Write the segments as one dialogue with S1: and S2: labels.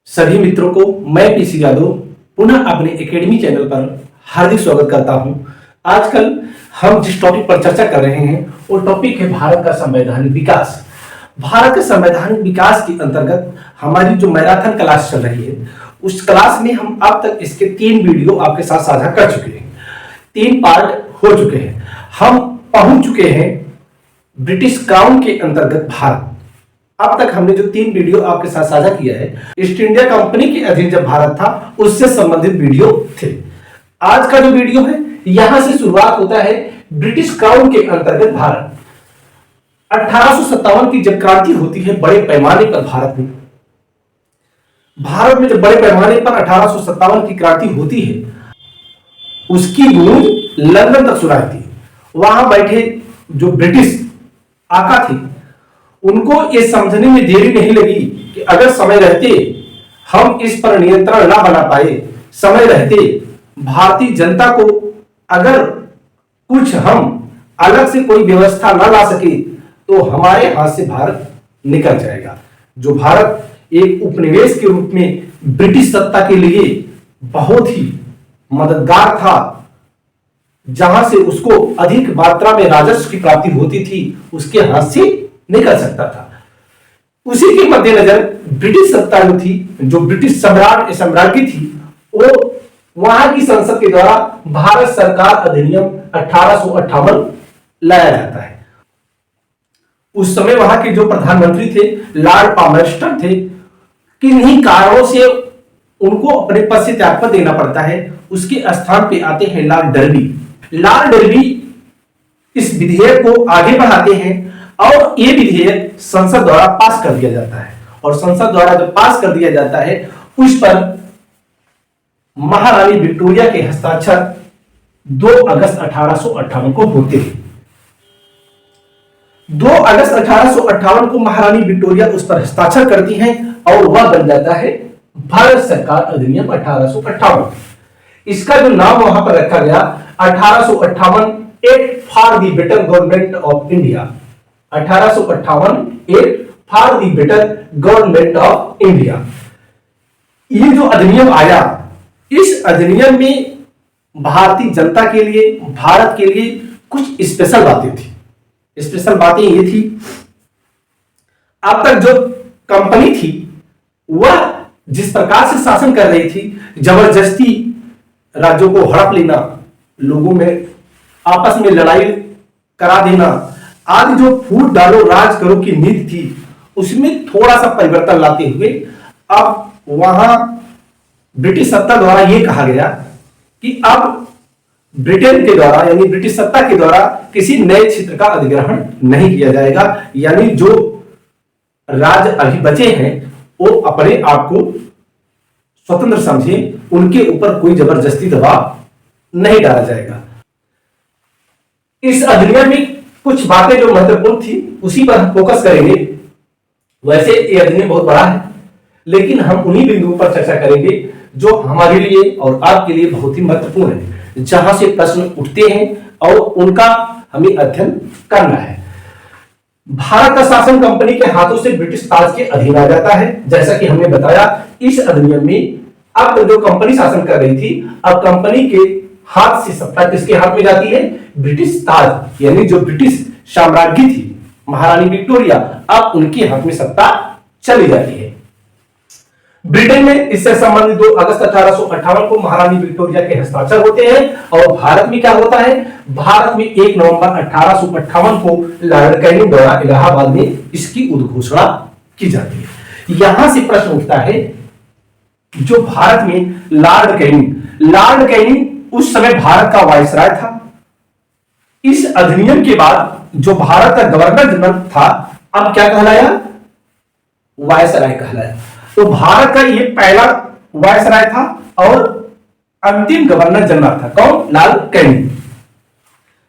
S1: सभी मित्रों को मैं पीसी यादव पुनः अपने एकेडमी चैनल पर हार्दिक स्वागत करता हूं। आजकल हम जिस टॉपिक पर चर्चा कर रहे हैं वो टॉपिक है भारत का संवैधानिक विकास। भारत के संवैधानिक विकास के अंतर्गत हमारी जो मैराथन क्लास चल रही है उस क्लास में हम अब तक इसके 3 वीडियो आपके साथ साझा कर चुके हैं। 3 पार्ट हो चुके हैं। हम पहुंच चुके हैं ब्रिटिश क्राउन के अंतर्गत भारत। अब तक हमने जो 3 वीडियो आपके साथ साझा किया है ईस्ट इंडिया कंपनी के अधीन जब भारत था उससे संबंधित वीडियो थे। आज का जो वीडियो है यहां से शुरुआत होता है ब्रिटिश क्राउन के अंतर्गत भारत। 1857 की जब क्रांति होती है बड़े पैमाने पर भारत में जब बड़े पैमाने पर 1857 की क्रांति होती है उसकी गूंज लंदन तक सुनाई थी। वहां बैठे जो ब्रिटिश आका थे उनको यह समझने में देरी नहीं लगी कि अगर समय रहते हम इस पर नियंत्रण ना बना पाए, समय रहते भारतीय जनता को अगर कुछ हम अलग से कोई व्यवस्था ना ला सके तो हमारे हाथ से भारत निकल जाएगा। जो भारत एक उपनिवेश के रूप में ब्रिटिश सत्ता के लिए बहुत ही मददगार था, जहां से उसको अधिक मात्रा में राजस्व की प्राप्ति होती थी, उसके हाथ से निकल सकता था। उसी के मद्देनजर ब्रिटिश सत्ता जो थी, जो ब्रिटिश साम्राज्य थी, वो वहां की संसद के द्वारा भारत सरकार अधिनियम 1858 लाया जाता है। उस समय वहां के जो प्रधानमंत्री थे लॉर्ड पामर्स्टन थे। किन्हीं कारणों से उनको अपने पद से त्यागपत्र देना पड़ता है। उसके स्थान पे आते हैं लॉर्ड डर्बी। लॉर्ड डर्बी इस विधेयक को आगे बढ़ाते हैं और यह विधेयक संसद द्वारा पास कर दिया जाता है। और संसद द्वारा जब पास कर दिया जाता है उस पर महारानी विक्टोरिया के हस्ताक्षर 2 अगस्त 1858 को होते हैं। 2 अगस्त 1858 को महारानी विक्टोरिया उस पर हस्ताक्षर करती हैं और वह बन जाता है भारत सरकार अधिनियम 1858। इसका जो नाम वहां पर रखा गया 1858 act for the better government of India. 1858 act for the better government of India. ये जो अधिनियम आया, इस अधिनियम में भारतीय जनता के लिए, भारत के लिए कुछ स्पेशल बातें थी। स्पेशल बातें ये थी, अब तक जो कंपनी थी वह जिस प्रकार से शासन कर रही थी, जबरदस्ती राज्यों को हड़प लेना, लोगों में आपस में लड़ाई करा देना आदि जो फूट डालो राज करो की नीति थी, उसमें थोड़ा सा परिवर्तन लाते हुए अब वहां ब्रिटिश सत्ता द्वारा यह कहा गया कि अब ब्रिटेन के द्वारा यानी ब्रिटिश सत्ता के द्वारा किसी नए क्षेत्र का अधिग्रहण नहीं किया जाएगा। यानी जो राज्य अभी बचे हैं वो अपने आप को स्वतंत्र समझे, उनके ऊपर कोई जबरदस्ती दबाव नहीं डाला जाएगा। इस अधिनियम में कुछ बातें जो महत्वपूर्ण थी उसी पर हम फोकस करेंगे। वैसे ये अधिनियम बहुत बड़ा है लेकिन हम उन्हीं बिंदुओं पर चर्चा करेंगे जो हमारे लिए और आपके लिए बहुत ही महत्वपूर्ण है, जहां से प्रश्न उठते हैं और उनका हमें अध्ययन करना है। भारत का शासन कंपनी के हाथों से ब्रिटिश ताज के अधीन आ जाता है। जैसा कि हमने बताया इस अधिनियम में अब जो कंपनी शासन कर रही थी, अब कंपनी के हाथ से सत्ता किसके हाथ में जाती है? ब्रिटिश ताज यानी जो ब्रिटिश साम्राज्य थी महारानी विक्टोरिया, अब उनके हाथ में सत्ता चली जाती है। ब्रिटेन में इससे संबंधित 2 अगस्त 1858 को महारानी विक्टोरिया के हस्ताक्षर होते हैं। और भारत में क्या होता है? भारत में 1 नवंबर 1858 को लॉर्ड कैनिंग द्वारा इलाहाबाद में इसकी उद्घोषणा की जाती है। यहां से प्रश्न उठता है, जो भारत में लॉर्ड कैनिंग उस समय भारत का वायसराय था। इस अधिनियम के बाद जो भारत का गवर्नर जनरल था अब क्या कहलाया? वायसराय कहलाया। तो भारत का ये पहला वायसराय था और अंतिम गवर्नर जनरल था कौन? Lord Canning.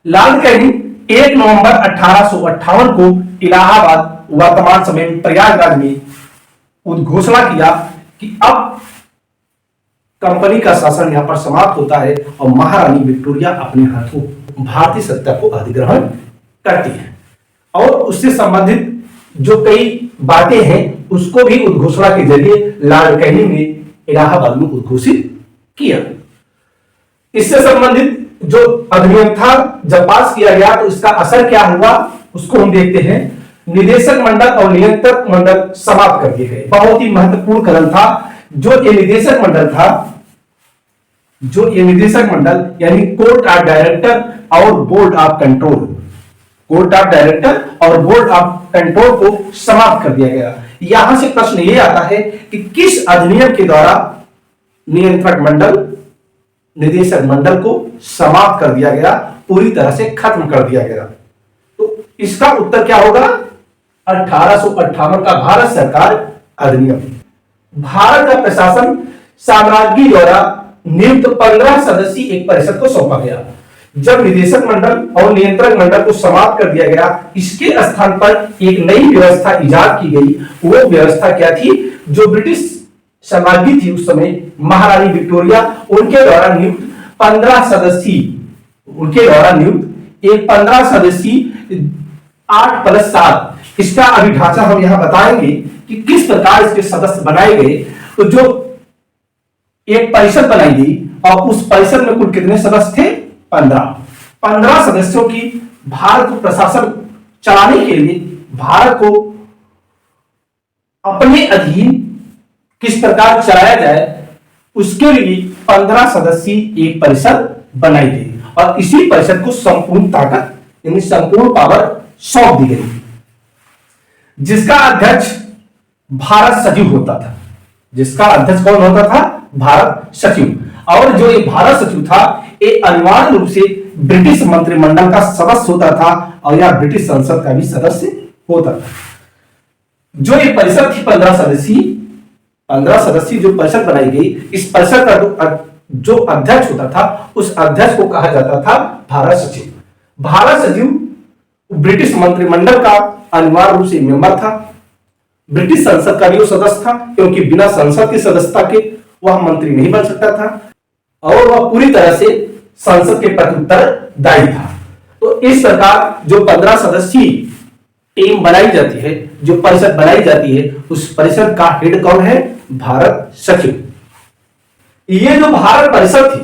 S1: लॉर्ड कैनिंग 1 नवंबर 1858 को इलाहाबाद वर्तमान समय में प्रयागराज में उद्घोषणा किया कि अब कंपनी का शासन यहां पर समाप्त होता है और महारानी विक्टोरिया अपने हाथों भारतीय सत्ता को अधिग्रहण करती है। और उससे संबंधित जो कई बातें हैं उसको भी उद्घोषणा के जरिए लॉर्ड कैनिंग ने इलाहाबाद में उद्घोषित किया। इससे संबंधित जो अधिनियम था जब पास किया गया तो इसका असर क्या हुआ उसको हम देखते हैं। निदेशक मंडल और नियंत्रक मंडल समाप्त कर दिए गए। बहुत ही महत्वपूर्ण कदम था। जो ये निदेशक मंडल था, जो ये निदेशक मंडल यानी कोर्ट ऑफ डायरेक्टर और board of control, court of director और बोर्ड ऑफ कंट्रोल को समाप्त कर दिया गया। यहां से प्रश्न ये आता है कि किस अधिनियम के द्वारा नियंत्रक मंडल, निदेशक मंडल को समाप्त कर दिया गया, पूरी तरह से खत्म कर दिया गया। तो इसका उत्तर क्या होगा? 1858 का भारत सरकार अधिनियम। भारत का प्रशासन साम्राज्ञी द्वारा नियुक्त 15 सदस्यीय एक परिषद को सौंपा गया। जब निदेशक मंडल और नियंत्रक मंडल को समाप्त कर दिया गया, इसके स्थान पर एक नई व्यवस्था इजाद की गई। वो व्यवस्था क्या थी? जो ब्रिटिश साम्राज्ञी थी उस समय, महारानी विक्टोरिया, उनके द्वारा नियुक्त 15 सदस्यीय, उनके द्वारा नियुक्त एक 15 सदस्यीय 8+7, इसका अभी ढांचा हम यहां बताएंगे कि किस प्रकार इसके सदस्य बनाए गए। तो जो एक परिषद बनाई गई और उस परिषद में कुल कितने सदस्य थे? 15 सदस्यों की भारत को प्रशासन चलाने के लिए, भारत को अपने अधीन किस प्रकार चलाया जाए, उसके लिए 15 सदस्यीय एक परिषद बनाई गई और इसी परिषद को संपूर्ण ताकत यानी संपूर्ण पावर सौंप दी गई, जिसका अध्यक्ष भारत सचिव होता था। जिसका अध्यक्ष कौन होता था? भारत सचिव। और जो ये भारत सचिव था, ये अनिवार्य रूप से ब्रिटिश मंत्रिमंडल का सदस्य होता था और यह ब्रिटिश संसद का भी सदस्य होता था। जो ये परिषद थी 15 सदस्यीय जो परिषद बनाई गई, इस परिषद का जो अध्यक्ष होता था, उस अध्यक्ष को कहा जाता था भारत सचिव। भारत सचिव ब्रिटिश मंत्रिमंडल का अनिवार्य रूप से मेंबर था। ब्रिटिश संसद का भी वो सदस्य था, क्योंकि बिना संसद की सदस्यता के वह मंत्री नहीं बन सकता था और वह पूरी तरह से संसद के प्रति उत्तरदायी था। तो इस प्रकार जो 15 सदस्यीय टीम बनाई जाती है, जो परिषद बनाई जाती है, उस परिषद का हेड कौन है? भारत सचिव। ये जो भारत परिषद थी,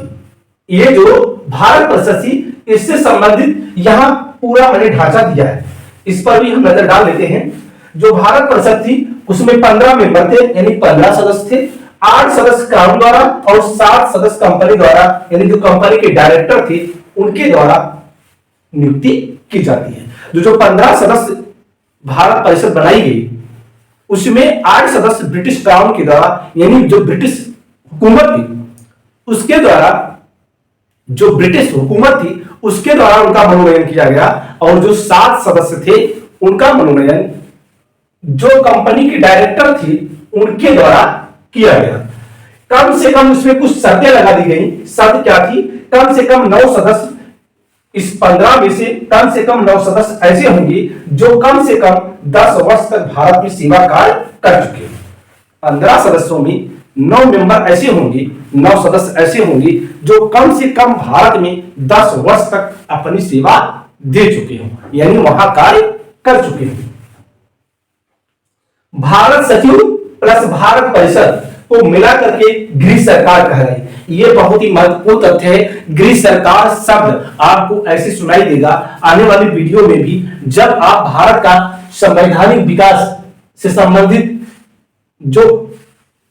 S1: ये जो भारत परिषद थी, इससे संबंधित यहां पूरा मैंने ढांचा दिया है, इस पर भी हम नजर डाल लेते हैं। जो भारत परिषद थी उसमें 15 मेंबर थे, यानी 15 सदस्य थे। 8 सदस्य क्राउन द्वारा और 7 सदस्य कंपनी द्वारा, यानी जो कंपनी के डायरेक्टर थे उनके द्वारा नियुक्ति की जाती है। जो 15 सदस्य भारत परिषद बनाई गई, उसमें 8 सदस्य ब्रिटिश क्राउन के द्वारा, यानी जो ब्रिटिश हुकूमत थी उसके द्वारा, जो ब्रिटिश हुकूमत थी उसके द्वारा उनका मनोनयन किया गया और जो 7 सदस्य थे उनका मनोनयन जो कंपनी के डायरेक्टर थे उनके द्वारा किया गया। कम से कम उसमें कुछ शर्तें लगा दी गई। शर्त क्या थी? कम से कम 9 सदस्य, इस 15 में से कम से कम 9 सदस्य ऐसे होंगे जो कम से कम 10 वर्ष तक भारत में सेवा कार्य कर चुके हैं। 15 सदस्यों में 9 मेंबर ऐसे होंगे, 9 सदस्य ऐसे होंगे जो कम से कम भारत में 10 वर्ष तक अपनी सेवा दे चुके हों, यानी वहां कार्य कर चुके हों। भारत सचिव प्लस भारत परिषद को मिलाकर के गृह सरकार कह रहे हैं। यह बहुत ही महत्वपूर्ण तथ्य है। गृह सरकार शब्द आपको ऐसे सुनाई देगा आने वाली वीडियो में भी, जब आप भारत का संवैधानिक विकास से संबंधित जो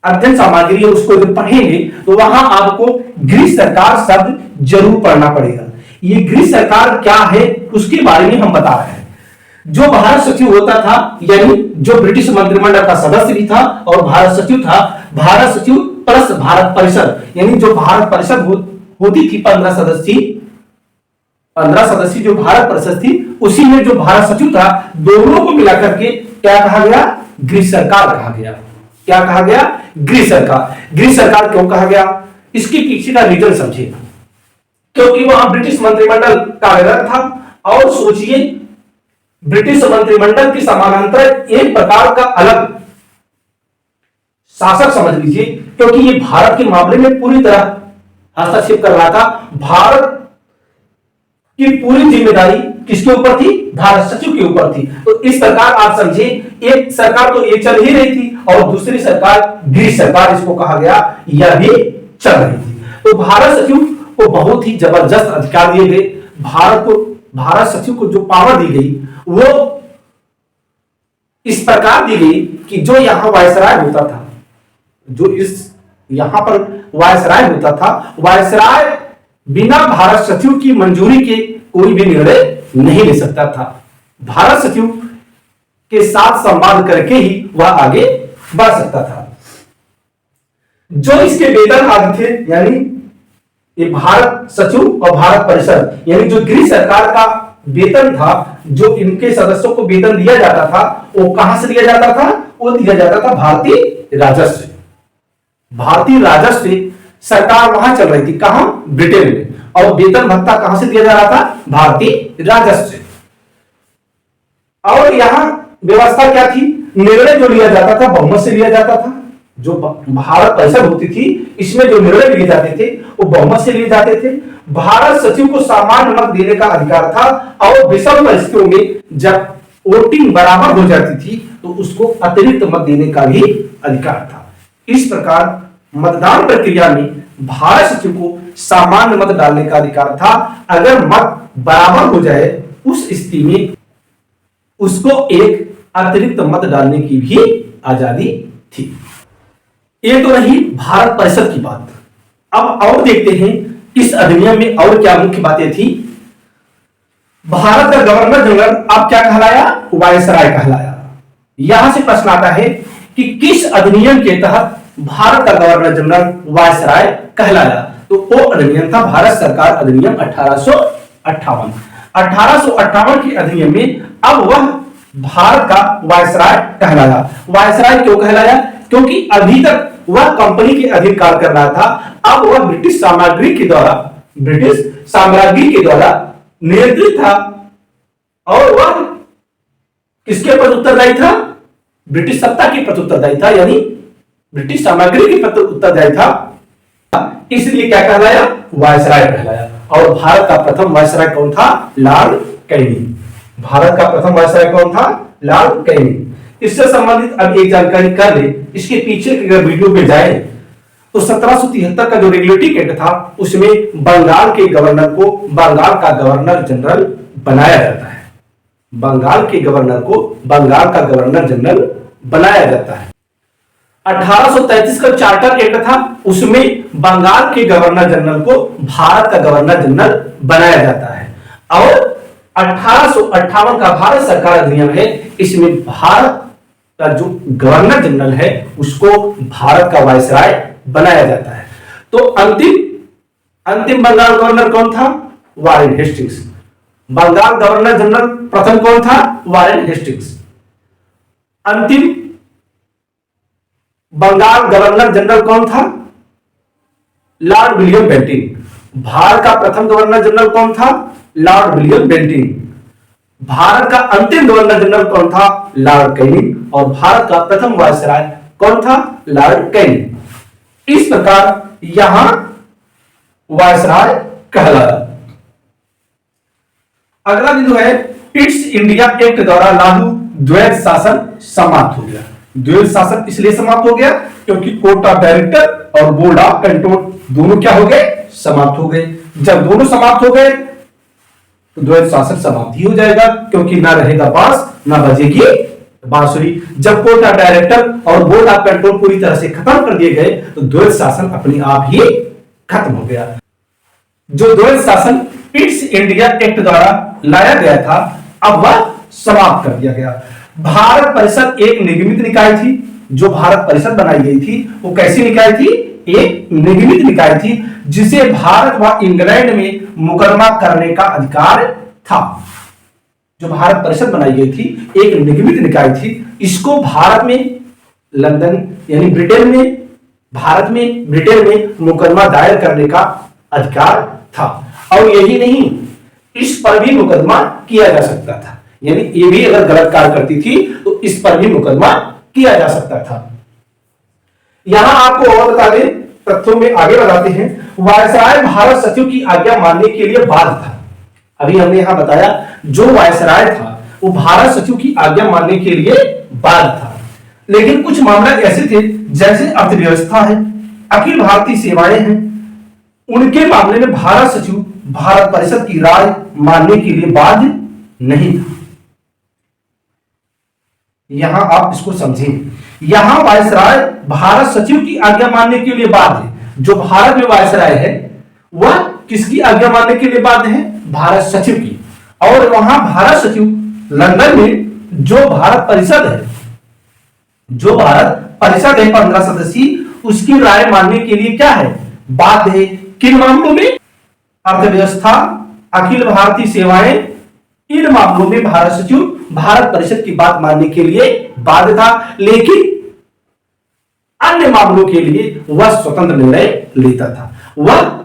S1: अध्ययन सामग्री है उसको जब पढ़ेंगे तो वहां आपको गृह सरकार शब्द जरूर पढ़ना पड़ेगा। ये गृह सरकार क्या है उसके बारे में हम बता रहे हैं। जो भारत सचिव होता था, यानी जो ब्रिटिश मंत्रिमंडल का सदस्य भी था और भारत सचिव था, भारत सचिव प्लस भारत परिषद, यानी जो भारत परिषद होती थी 15 सदस्यीय जो भारत परिषद थी, उसी में जो भारत सचिव था, दोनों को मिलाकर के क्या कहा गया? गृह सरकार कहा गया। क्या कहा गया? गृह सरकार। गृह सरकार क्यों कहा गया? इसके पीछे का रीजन समझिए। क्योंकि वहां ब्रिटिश मंत्रिमंडल कार्यरत था और सोचिए ब्रिटिश मंत्रिमंडल के समानांतर एक प्रकार का अलग शासक समझ लीजिए, क्योंकि ये भारत के मामले में पूरी तरह हस्तक्षेप कर रहा था। भारत की पूरी जिम्मेदारी किसके ऊपर थी? भारत सचिव के ऊपर थी। तो इस प्रकार आप समझे, एक सरकार तो ये चल ही रही थी और दूसरी सरकार, गृह सरकार इसको कहा गया, यह भी चल रही थी। तो भारत सचिव को बहुत ही जबरदस्त अधिकार दिए गए। भारत सचिव को जो पावर दी गई वो इस प्रकार दी गई कि जो यहां वायसराय होता था, जो इस यहां पर वायसराय होता था, वायसराय बिना भारत सचिव की मंजूरी के कोई भी निर्णय नहीं ले सकता था। भारत सचिव के साथ संवाद करके ही वह आगे बढ़ सकता था। जो इसके वेतन आदि थे, यानी ये भारत सचिव और भारत परिषद, यानी जो गृह सरकार का वेतन था, जो इनके सदस्यों को वेतन दिया जाता था, वो कहां से दिया जाता था? वो दिया जाता था भारतीय राजस्व। भारतीय राजस्व सरकार वहां चल रही थी, कहां? ब्रिटेन में। और वेतन भत्ता कहां से दिया जा रहा था? भारतीय राजस्व। और यहां व्यवस्था क्या थी? निर्णय जो लिया जाता था बहुमत से लिया जाता था। जो भारत परिषद होती थी, इसमें जो निर्णय लिए जाते थे वो बहुमत से लिए जाते थे। भारत सचिव को सामान्य मत देने का अधिकार था और विषम परिस्थितियों में जब वोटिंग बराबर हो जाती थी तो उसको अतिरिक्त मत देने का भी अधिकार था। इस प्रकार मतदान प्रक्रिया में भारत सचिव को सामान्य मत डालने का अधिकार था। अगर मत बराबर हो जाए उस स्थिति में उसको एक अतिरिक्त मत डालने की भी आजादी थी। ये तो रही भारत परिषद की बात। अब और देखते हैं इस अधिनियम में और क्या मुख्य बातें थी। भारत का गवर्नर जनरल अब क्या कहलाया? वायसराय कहलाया। यहां से प्रश्न आता है कि किस अधिनियम के तहत भारत का गवर्नर जनरल वायसराय कहलाया? तो वो अधिनियम था भारत सरकार अधिनियम 1858। 1858 के अधिनियम में अब वह भारत का वायसराय कहलाया। वायसराय क्यों कहलाया? क्योंकि अभी तक वह कंपनी के अधीन कार्य कर रहा था, अब वह ब्रिटिश साम्राज्य के द्वारा नियंत्रित था और वह किसके प्रति उत्तरदायी था? ब्रिटिश सत्ता के प्रति उत्तरदायी था, यानी ब्रिटिश साम्राज्य के प्रति उत्तरदायी था। इसलिए क्या कहलाया? वायसराय कहलाया। और भारत का प्रथम वायसराय कौन था? Lord Canning. भारत का प्रथम वायसराय कौन था? Lord Canning. इससे संबंधित अब एक जानकारी कर ले, इसके पीछे अगर वीडियो पे जाए तो 1773 का जो रेगुलेटिंग एक्ट था उसमें बंगाल के गवर्नर को बंगाल का गवर्नर जनरल बनाया जाता है। बंगाल के गवर्नर को बंगाल का गवर्नर जनरल बनाया जाता है। 1833 का चार्टर एक्ट था, उसमें बंगाल के गवर्नर जनरल को भारत का गवर्नर जनरल बनाया जाता है। और 1858 का भारत सरकार अधिनियम है, इसमें भारत का जो गवर्नर जनरल है उसको भारत का वायसराय बनाया जाता है। तो अंतिम बंगाल गवर्नर कौन था? Warren Hastings. Bengal governor general प्रथम कौन था? वारेन हेस्टिंग्स। अंतिम बंगाल गवर्नर जनरल कौन था? Lord William Bentinck. भारत का प्रथम गवर्नर जनरल कौन था? Lord William Bentinck. भारत का अंतिम गवर्नर जनरल कौन था? Lord Canning. और भारत का प्रथम वायसराय कौन था? Lord Canning. इस प्रकार यहां वायसराय कहलाया। अगला बिंदु है ईस्ट इंडिया एक्ट द्वारा लागू द्वैध शासन समाप्त हो गया। द्वैध शासन इसलिए समाप्त हो गया क्योंकि कोर्ट ऑफ डायरेक्टर और बोर्ड ऑफ कंट्रोल दोनों क्या हो गए? समाप्त हो गए। जब दोनों समाप्त हो गए तो द्वैध शासन समाप्त ही हो जाएगा, क्योंकि ना रहेगा बांस ना बजेगी बांसुरी। जब कोर्ट ऑफ डायरेक्टर और बोर्ड ऑफ कंट्रोल पूरी तरह से खत्म कर दिए गए तो द्वैध शासन अपने आप ही खत्म हो गया। जो द्वैध शासन ईस्ट इंडिया एक्ट द्वारा लाया गया था अब वह समाप्त कर दिया गया। भारत परिषद एक निगमित निकाय थी। जो भारत परिषद बनाई गई थी वो कैसी निकाय थी? एक निगमित निकाय थी जिसे भारत व इंग्लैंड में मुकदमा करने का अधिकार था। जो भारत परिषद बनाई गई थी एक निगमित निकाय थी। इसको भारत में लंदन यानी ब्रिटेन में भारत में ब्रिटेन में मुकदमा दायर करने का अधिकार था। और यही नहीं, इस पर भी मुकदमा किया जा सकता था। यानी ये भी अगर गलत कार्य करती थी तो इस पर भी मुकदमा किया जा सकता था। यहां आपको और बता दें, तथ्यों में आगे बढ़ाते हैं। वायसराय भारत सचिव की आज्ञा मानने के लिए बाध्य था। अभी हमने यहां बताया जो वायसराय था वो भारत सचिव की आज्ञा मानने के लिए बाध्य था, लेकिन कुछ मामले ऐसे थे जैसे अर्थव्यवस्था है, अखिल भारतीय सेवाएं हैं, उनके मामले में भारत सचिव भारत परिषद की राय मानने के लिए बाध्य नहीं था। यहां आप इसको समझें, यहां वायसराय भारत सचिव की आज्ञा मानने के लिए बाध्य है। जो भारत में वायसराय है वह किसकी आज्ञा मानने के लिए बाध्य है? भारत सचिव की। और वहां भारत सचिव लंदन में जो भारत परिषद है, जो भारत परिषद है 15 सदस्यीय, उसकी राय मानने के लिए क्या है? बाध्य है। किन मामलों में? अर्थव्यवस्था, अखिल भारतीय सेवाएं, इन मामलों में भारत सचिव भारत परिषद की बात मानने के लिए बाध्य था, लेकिन अन्य मामलों के लिए वह स्वतंत्र निर्णय लेता था। वह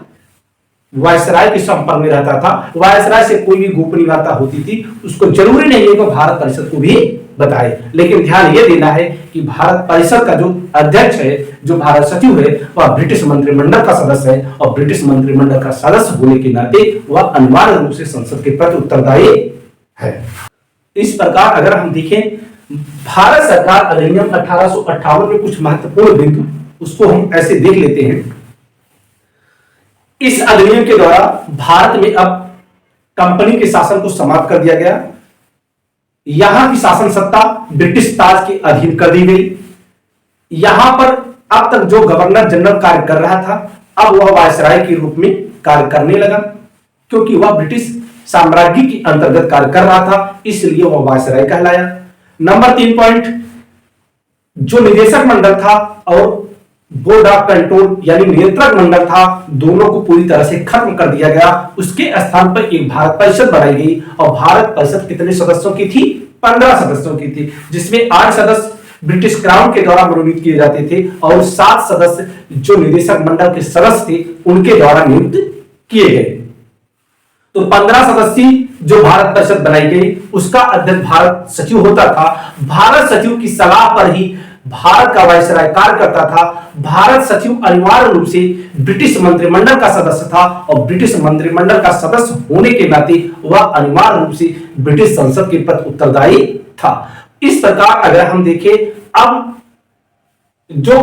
S1: वायसराय के संपर्क में रहता था। वायसराय से कोई भी गोपनीय वार्ता होती थी, उसको जरूरी नहीं है कि भारत परिषद को भी बताए, लेकिन ध्यान यह देना है कि भारत परिषद का जो अध्यक्ष है, जो भारत सचिव है, वह ब्रिटिश मंत्रिमंडल का सदस्य है, और ब्रिटिश मंत्रिमंडल का सदस्य होने के नाते वह अनिवार्य रूप से संसद के प्रति उत्तरदायी है। इस प्रकार अगर हम देखें भारत सरकार अधिनियम 1858 में कुछ महत्वपूर्ण बिंदु, उसको हम ऐसे देख लेते हैं। इस अधिनियम के द्वारा भारत में अब कंपनी के शासन को समाप्त कर दिया गया। यहां की शासन सत्ता ब्रिटिश ताज के अधीन कर दी गई। यहां पर अब तक जो गवर्नर जनरल कार्य कर रहा था, अब वह वायसराय के रूप में कार्य करने लगा, क्योंकि वह ब्रिटिश साम्राज्य के अंतर्गत कार्य कर रहा था, इसलिए वह वायसराय कहलाया। नंबर 3 पॉइंट, जो निदेशक मंडल था और बोर्ड ऑफ कंट्रोल यानी नियंत्रक मंडल था, दोनों को पूरी तरह से खत्म कर दिया गया। उसके स्थान पर एक भारत परिषद बनाई गई, और भारत परिषद कितने सदस्यों की थी? 15 सदस्यों की थी, जिसमें 8 सदस्य ब्रिटिश क्राउन के द्वारा मनोनीत किए जाते थे, और 7 सदस्य जो निदेशक मंडल के सदस्य थे उनके द्वारा नियुक्त किए गए। तो 15 सदस्यीय जो भारत परिषद बनाई गई, उसका अध्यक्ष भारत सचिव होता था। भारत सचिव की सलाह पर ही भारत का वायसराय कार्य करता था। भारत सचिव अनिवार्य रूप से ब्रिटिश मंत्रिमंडल का सदस्य था, और ब्रिटिश मंत्रिमंडल का सदस्य होने के नाते वह अनिवार्य रूप से ब्रिटिश संसद के प्रति उत्तरदायी था। इस प्रकार अगर हम देखें, अब जो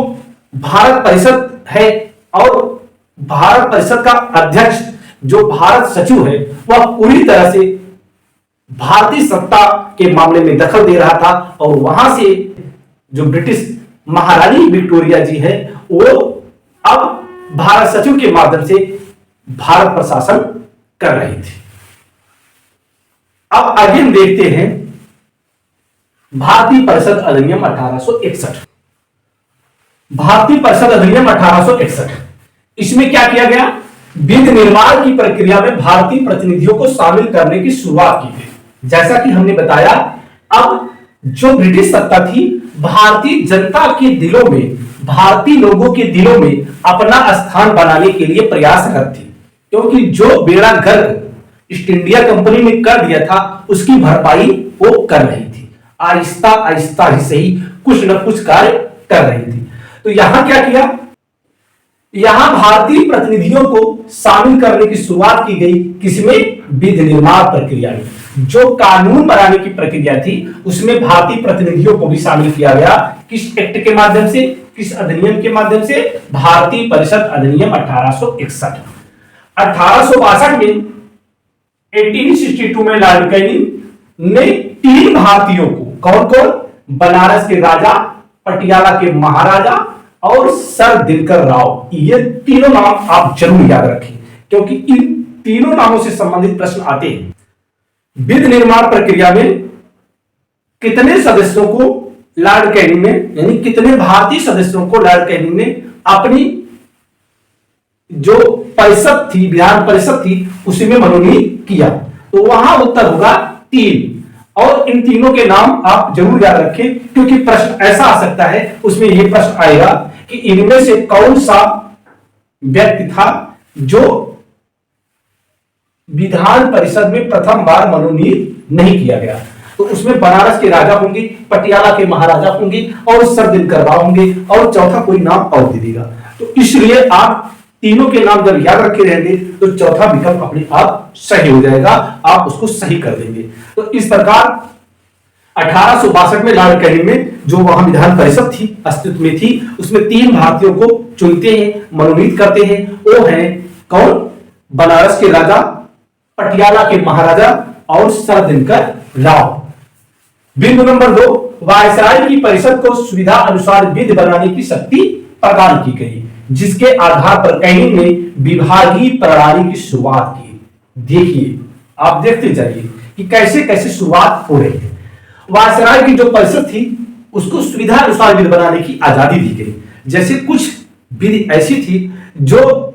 S1: भारत परिषद है और भारत परिषद का अध्यक्ष जो भारत सचिव है, वह पूरी तरह से भारतीय सत्ता के मामले में दखल दे रहा था, और वहां से जो ब्रिटिश महारानी विक्टोरिया जी है, वो अब भारत सचिव के माध्यम से भारत पर शासन कर रही थी। अब आगे हम देखते हैं भारतीय परिषद अधिनियम 1861। भारतीय परिषद अधिनियम 1861, इसमें क्या किया गया? विधि निर्माण की प्रक्रिया में भारतीय प्रतिनिधियों को शामिल करने की शुरुआत की गई। जैसा कि हमने बताया, अब जो ब्रिटिश सत्ता थी, भारतीय जनता के दिलों में, भारतीय लोगों के दिलों में अपना स्थान बनाने के लिए प्रयासरत थी, क्योंकि जो बेड़ा गर्क ईस्ट इंडिया कंपनी ने कर दिया था, उसकी भरपाई वो कर रही थी। आहिस्ता आहिस्ता ही सही कुछ न कुछ कार्य कर रही थी। तो यहां क्या किया? यहां भारतीय प्रतिनिधियों को शामिल करने की शुरुआत की गई। किसमें? विधि निर्माण प्रक्रिया में। जो कानून बनाने की प्रक्रिया थी, उसमें भारतीय प्रतिनिधियों को भी शामिल किया गया। किस एक्ट के माध्यम से? किस अधिनियम के माध्यम से? भारतीय परिषद अधिनियम 1861। 1862 में 1862 में लॉर्ड कैनिंग ने 3 भारतीयों को, कौन कौन? बनारस के राजा, पटियाला के महाराजा और सर दिनकर राव। ये तीनों नाम आप जरूर याद रखें, क्योंकि इन तीनों नामों से संबंधित प्रश्न आते हैं। विधि निर्माण प्रक्रिया में कितने सदस्यों को लॉर्ड कैनिंग ने, यानी कितने भारतीय सदस्यों को लॉर्ड कैनिंग ने अपनी जो परिषद थी, विधान परिषद थी, उसी में मनोनीत किया? तो वहां उत्तर होगा 3। और इन तीनों के नाम आप जरूर याद रखें, क्योंकि प्रश्न ऐसा आ सकता है, उसमें यह प्रश्न आएगा कि इनमें से कौन सा व्यक्ति था जो विधान परिषद में प्रथम बार मनोनीत नहीं किया गया? तो उसमें बनारस के राजा होंगे, पटियाला के महाराजा होंगे और सर दिनकर राव होंगे, और चौथा कोई नाम और दे देगा। तो इसलिए आप तीनों के नाम जब याद रखे रहेंगे तो चौथा विकल्प अपने आप सही हो जाएगा, आप उसको सही कर देंगे। तो इस प्रकार 1862 में लॉर्ड कैनिंग में जो वहां विधान परिषद थी, अस्तित्व में थी, उसमें 3 भारतीयों को चुनते हैं, मनोनीत करते हैं। वो हैं कौन? बनारस के राजा, पटियाला के महाराजा और सर दिनकर राव। बिंदु नंबर 2, वायसराय की परिषद को सुविधा अनुसार विधि बनाने की शक्ति प्रदान की गई, जिसके आधार पर कैनिंग ने विभागीय प्रणाली की शुरुआत की। देखिए, आप देखते जाइए कि कैसे कैसे शुरुआत हो रही है। वायसराय की जो परिषद थी उसको सुविधा अनुसार विधि बनाने की आजादी दी गई। जैसे कुछ विधि ऐसी थी जो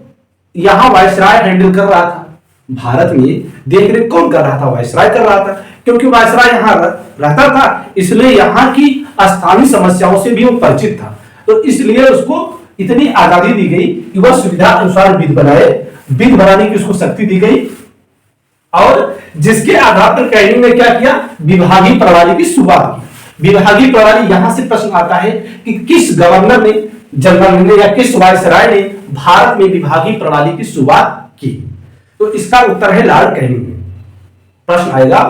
S1: यहां वायसराय हैंडल कर रहा था, भारत में देख रेख कौन कर रहा था? वायसराय कर रहा था, क्योंकि वायसराय यहां रहता था, इसलिए यहां की स्थानीय समस्याओं से भी वो परिचित था। तो इसलिए उसको इतनी आजादी दी गई कि वह सुविधा अनुसार विधि बनाए, विधि बनाने की उसको शक्ति दी गई। और जिसके आधार पर कैनिंग ने क्या किया? विभागीय प्रणाली की शुरुआत की। विभागीय प्रणाली, यहां से प्रश्न आता है कि किस गवर्नर ने, जनरल ने या किस वायसराय ने भारत में विभागीय प्रणाली की शुरुआत की? तो इसका उत्तर है लॉर्ड कैनिंग। प्रश्न आएगा,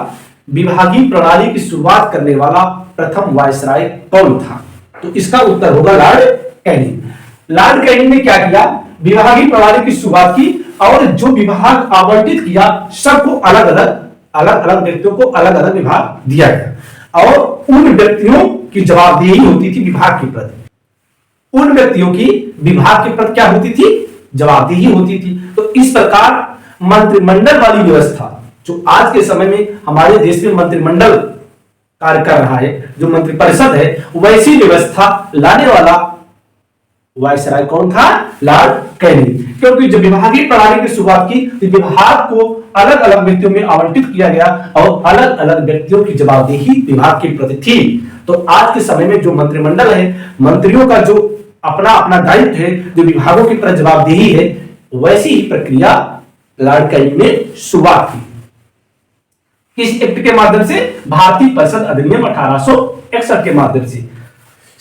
S1: विभागीय प्रणाली की शुरुआत करने वाला प्रथम वायसराय कौन था? तो इसका उत्तर होगा लॉर्ड कैनिंग। लॉर्ड कैनिंग ने क्या किया? विभागीय प्रणाली की शुरुआत की और जो विभाग आवंटित किया सबको अलग अलग व्यक्तियों को अलग अलग विभाग दिया गया और उन व्यक्तियों की जवाबदेही होती थी विभाग के प्रति। उन व्यक्तियों की विभाग के प्रति क्या होती थी? जवाबदेही होती थी। तो इस प्रकार मंत्रिमंडल वाली व्यवस्था, जो आज के समय में हमारे देश में मंत्रिमंडल कार्य कर रहा है, जो मंत्रिपरिषद है, वैसी व्यवस्था लाने वाला वायसराय कौन था? Lord Canning. क्योंकि जब विभागीय प्रणाली की शुरुआत की तो विभाग को अलग अलग व्यक्तियों में आवंटित किया गया और अलग अलग व्यक्तियों की जवाबदेही विभाग के प्रति थी। तो आज के समय में जो मंत्रिमंडल है, मंत्रियों का जो अपना अपना दायित्व है, जो विभागों की प्रति जवाबदेही है, वैसी ही प्रक्रिया लॉर्ड कैनिंग ने शुरुआत की। किस एक्ट के माध्यम से? भारतीय परिषद अधिनियम 1861 के माध्यम से।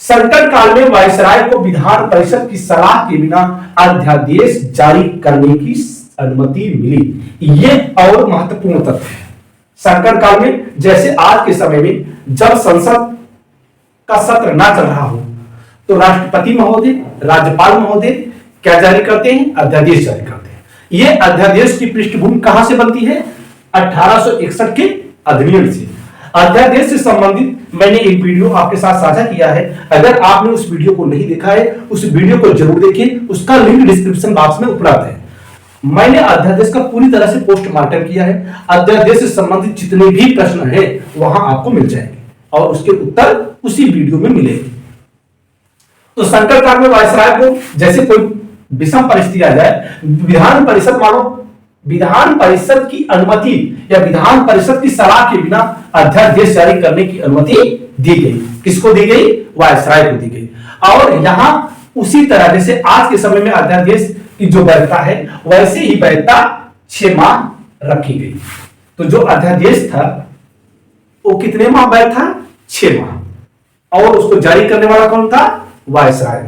S1: संकट काल में वायसराय को विधान परिषद की सलाह के बिना अध्यादेश जारी करने की अनुमति मिली। ये और महत्वपूर्ण तथ्य है। संकट काल में, जैसे आज के समय में जब संसद का सत्र ना चल रहा हो तो राष्ट्रपति महोदय, राज्यपाल महोदय क्या जारी करते हैं? अध्यादेश जारी करते हैं। ये अध्यादेश की पृष्ठभूमि कहां से बनती है? 1861 के अधिनियम से। अध्यादेश से संबंधित मैंने एक वीडियो आपके साथ साझा किया है। अगर आपने उस वीडियो को नहीं देखा है, उस वीडियो को जरूर देखें, उसका लिंक डिस्क्रिप्शन बॉक्स में उपलब्ध है। मैंने अध्यादेश का पूरी तरह से पोस्टमार्टम किया है। अध्यादेश से संबंधित जितने भी प्रश्न हैं वहां आपको मिल जाएंगे और उसके उत्तर उसी वीडियो में मिलेंगे। तो संकट काल में वायसराय को जैसे कोई विषम परिस्थिति आ जाए, विधान परिषद मानो विधान परिषद की अनुमति या विधान परिषद की सलाह के बिना अध्यादेश जारी करने की अनुमति दी गई। किसको दी गई? वायसराय को दी गई। और यहां उसी तरह जैसे आज के समय में अध्यादेश की जो वैधता है, वैसे ही वैधता 6 माह रखी गई। तो जो अध्यादेश था वो कितने माह वैध था? 6 माह। और उसको जारी करने वाला कौन था? वायसराय।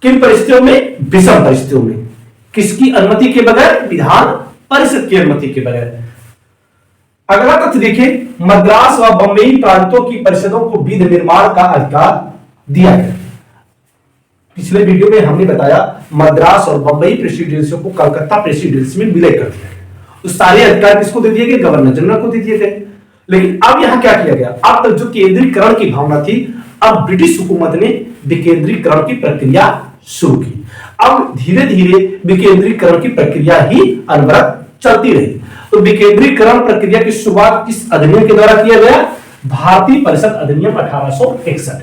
S1: किन परिस्थितियों में? विषम परिस्थितियों में। किसकी अनुमति के बगैर? विधान परिषद की अनुमति के बगैर। अगला तथ्य देखिए, मद्रास व बंबई प्रांतों की परिषदों को विधि निर्माण का अधिकार दिया गया। पिछले वीडियो में हमने बताया मद्रास और बंबई प्रेसिडेंसियों को कलकत्ता प्रेसिडेंसी में विलय कर दिया गया। तो सारे अधिकार किसको दे दिए गए? गवर्नर जनरल को दे दिए गए। लेकिन अब यहां क्या किया गया? अब तक जो केंद्रीकरण की भावना थी, अब ब्रिटिश हुकूमत ने विकेंद्रीकरण की प्रक्रिया शुरू की। अब धीरे धीरे विकेंद्रीकरण की प्रक्रिया ही अनवरत चलती रही। तो विकेंद्रीकरण प्रक्रिया की शुरुआत किस अधिनियम के द्वारा किया गया? भारतीय परिषद अधिनियम 1861।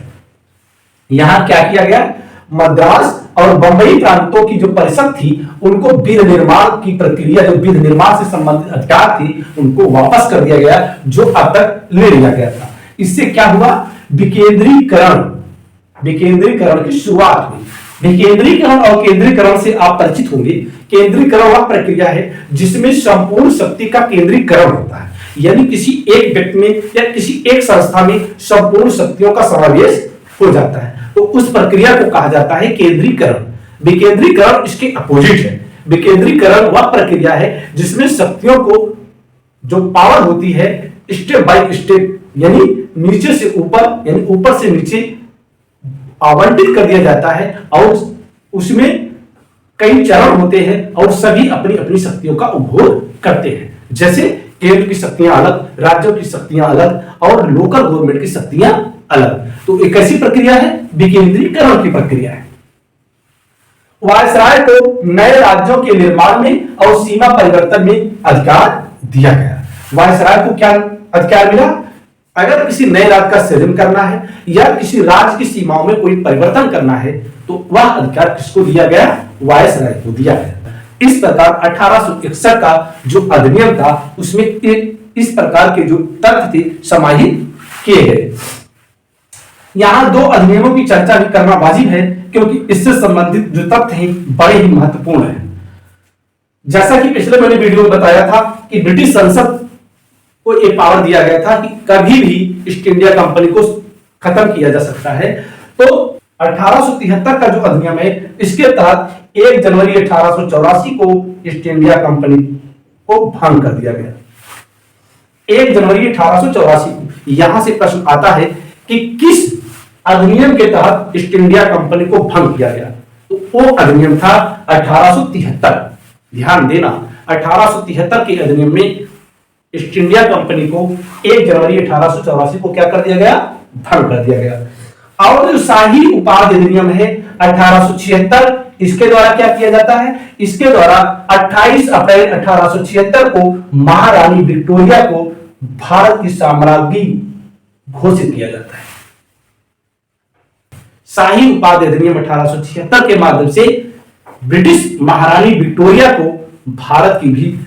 S1: यहां क्या किया गया? मद्रास और बंबई प्रांतों की जो परिषद थी उनको विधि निर्माण की प्रक्रिया, जो विधि निर्माण से संबंधित अधिकार थी, उनको वापस कर दिया गया, जो अब तक ले लिया गया था। इससे क्या हुआ? विकेंद्रीकरण की शुरुआत हुई। विकेंद्रीकरण और केंद्रीकरण से आप परिचित होंगे। केंद्रीकरण वह प्रक्रिया है जिसमें संपूर्ण शक्ति का केंद्रीकरण होता है, यानी किसी एक व्यक्ति में या किसी एक संस्था में संपूर्ण शक्तियों का समावेश हो जाता है। तो उस प्रक्रिया को कहा जाता है केंद्रीकरण। विकेंद्रीकरण इसके अपोजिट है। विकेंद्रीकरण वह प्रक्रिया है जिसमें शक्तियों को, जो पावर होती है, स्टेप बाय स्टेप यानी नीचे से ऊपर यानी ऊपर से नीचे आवंटित कर दिया जाता है और उसमें कई चरण होते हैं और सभी अपनी अपनी शक्तियों का उपभोग करते हैं। जैसे केंद्र की शक्तियां अलग, राज्यों की शक्तियां अलग और लोकल गवर्नमेंट की शक्तियां अलग। तो एक ऐसी प्रक्रिया है, विकेंद्रीकरण की प्रक्रिया है। वायसराय को नए राज्यों के निर्माण में और सीमा परिवर्तन में अधिकार दिया गया। वायसराय को क्या अधिकार मिला? अगर किसी नए राज्य का सृजन करना है या किसी राज्य की सीमाओं में कोई परिवर्तन करना है तो वह अधिकार किसको दिया गया? वायसराय को दिया गया। इस प्रकार 1861 का जो अधिनियम था उसमें इस प्रकार के जो तथ्य थे समाहित किए गए। यहां दो अधिनियमों की चर्चा भी करना वाजिब है क्योंकि इससे संबंधित जो तथ्य हैं बड़े ही महत्वपूर्ण हैं। जैसा कि पिछले मैंने वीडियो में बताया था कि ब्रिटिश संसद को यह पावर दिया गया था कि कभी भी ईस्ट इंडिया कंपनी को खत्म किया जा सकता है। तो 1873 का जो अधिनियम है इसके तहत 1 जनवरी 1884 को ईस्ट इंडिया कंपनी को भंग कर दिया गया। 1 जनवरी 1884 को। यहां से प्रश्न आता है कि किस अधिनियम के तहत ईस्ट इंडिया कंपनी को भंग किया गया? तो वो अधिनियम था 1873। ध्यान देना, 1873 के अधिनियम में ईस्ट इंडिया कंपनी को 1 जनवरी 1884 को क्या कर दिया गया? भंग कर दिया गया। और जो शाही उपाधि अधिनियम है 1876, इसके द्वारा क्या किया जाता है? इसके द्वारा 28 अप्रैल 1876 को महारानी विक्टोरिया को भारत की साम्राज्ञी घोषित किया जाता है। शाही उपाधि अधिनियम 1876 के माध्यम से ब्रिटिश महारानी विक्टोरिया को भारत की भी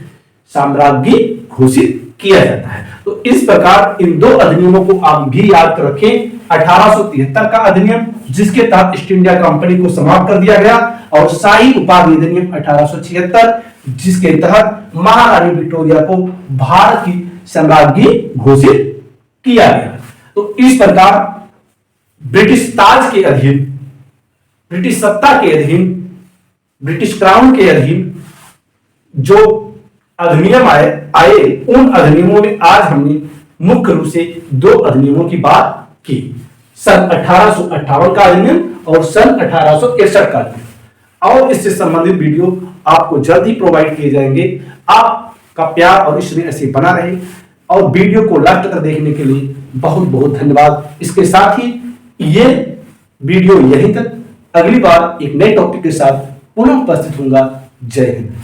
S1: साम्राज्ञी घोषित किया जाता है। तो इस प्रकार इन दो अधिनियमों को आप भी याद रखें। 1873 का अधिनियम जिसके तहत ईस्ट इंडिया कंपनी को समाप्त कर दिया गया और शाही उपाधि अधिनियम 1876 जिसके तहत महारानी विक्टोरिया को भारत की साम्राज्ञी घोषित किया गया। तो इस प्रकार ब्रिटिश ताज के अधीन, ब्रिटिश सत्ता के अधीन, ब्रिटिश क्राउन के अधीन जो अधिनियम आए उन अधिनियमों में आज हमने मुख्य रूप से दो अधिनियमों की बात की। सन 1858 का अधिनियम और सन 1861 का अधिनियम। और इससे संबंधित वीडियो आपको जल्द ही प्रोवाइड किए जाएंगे। आपका प्यार और स्नेह ऐसे बना रहे और वीडियो को लास्ट तक देखने के लिए बहुत बहुत धन्यवाद। इसके साथ ही ये वीडियो यहीं तक। अगली बार एक नए टॉपिक के साथ पुनः उपस्थित होऊंगा। जय हिंद।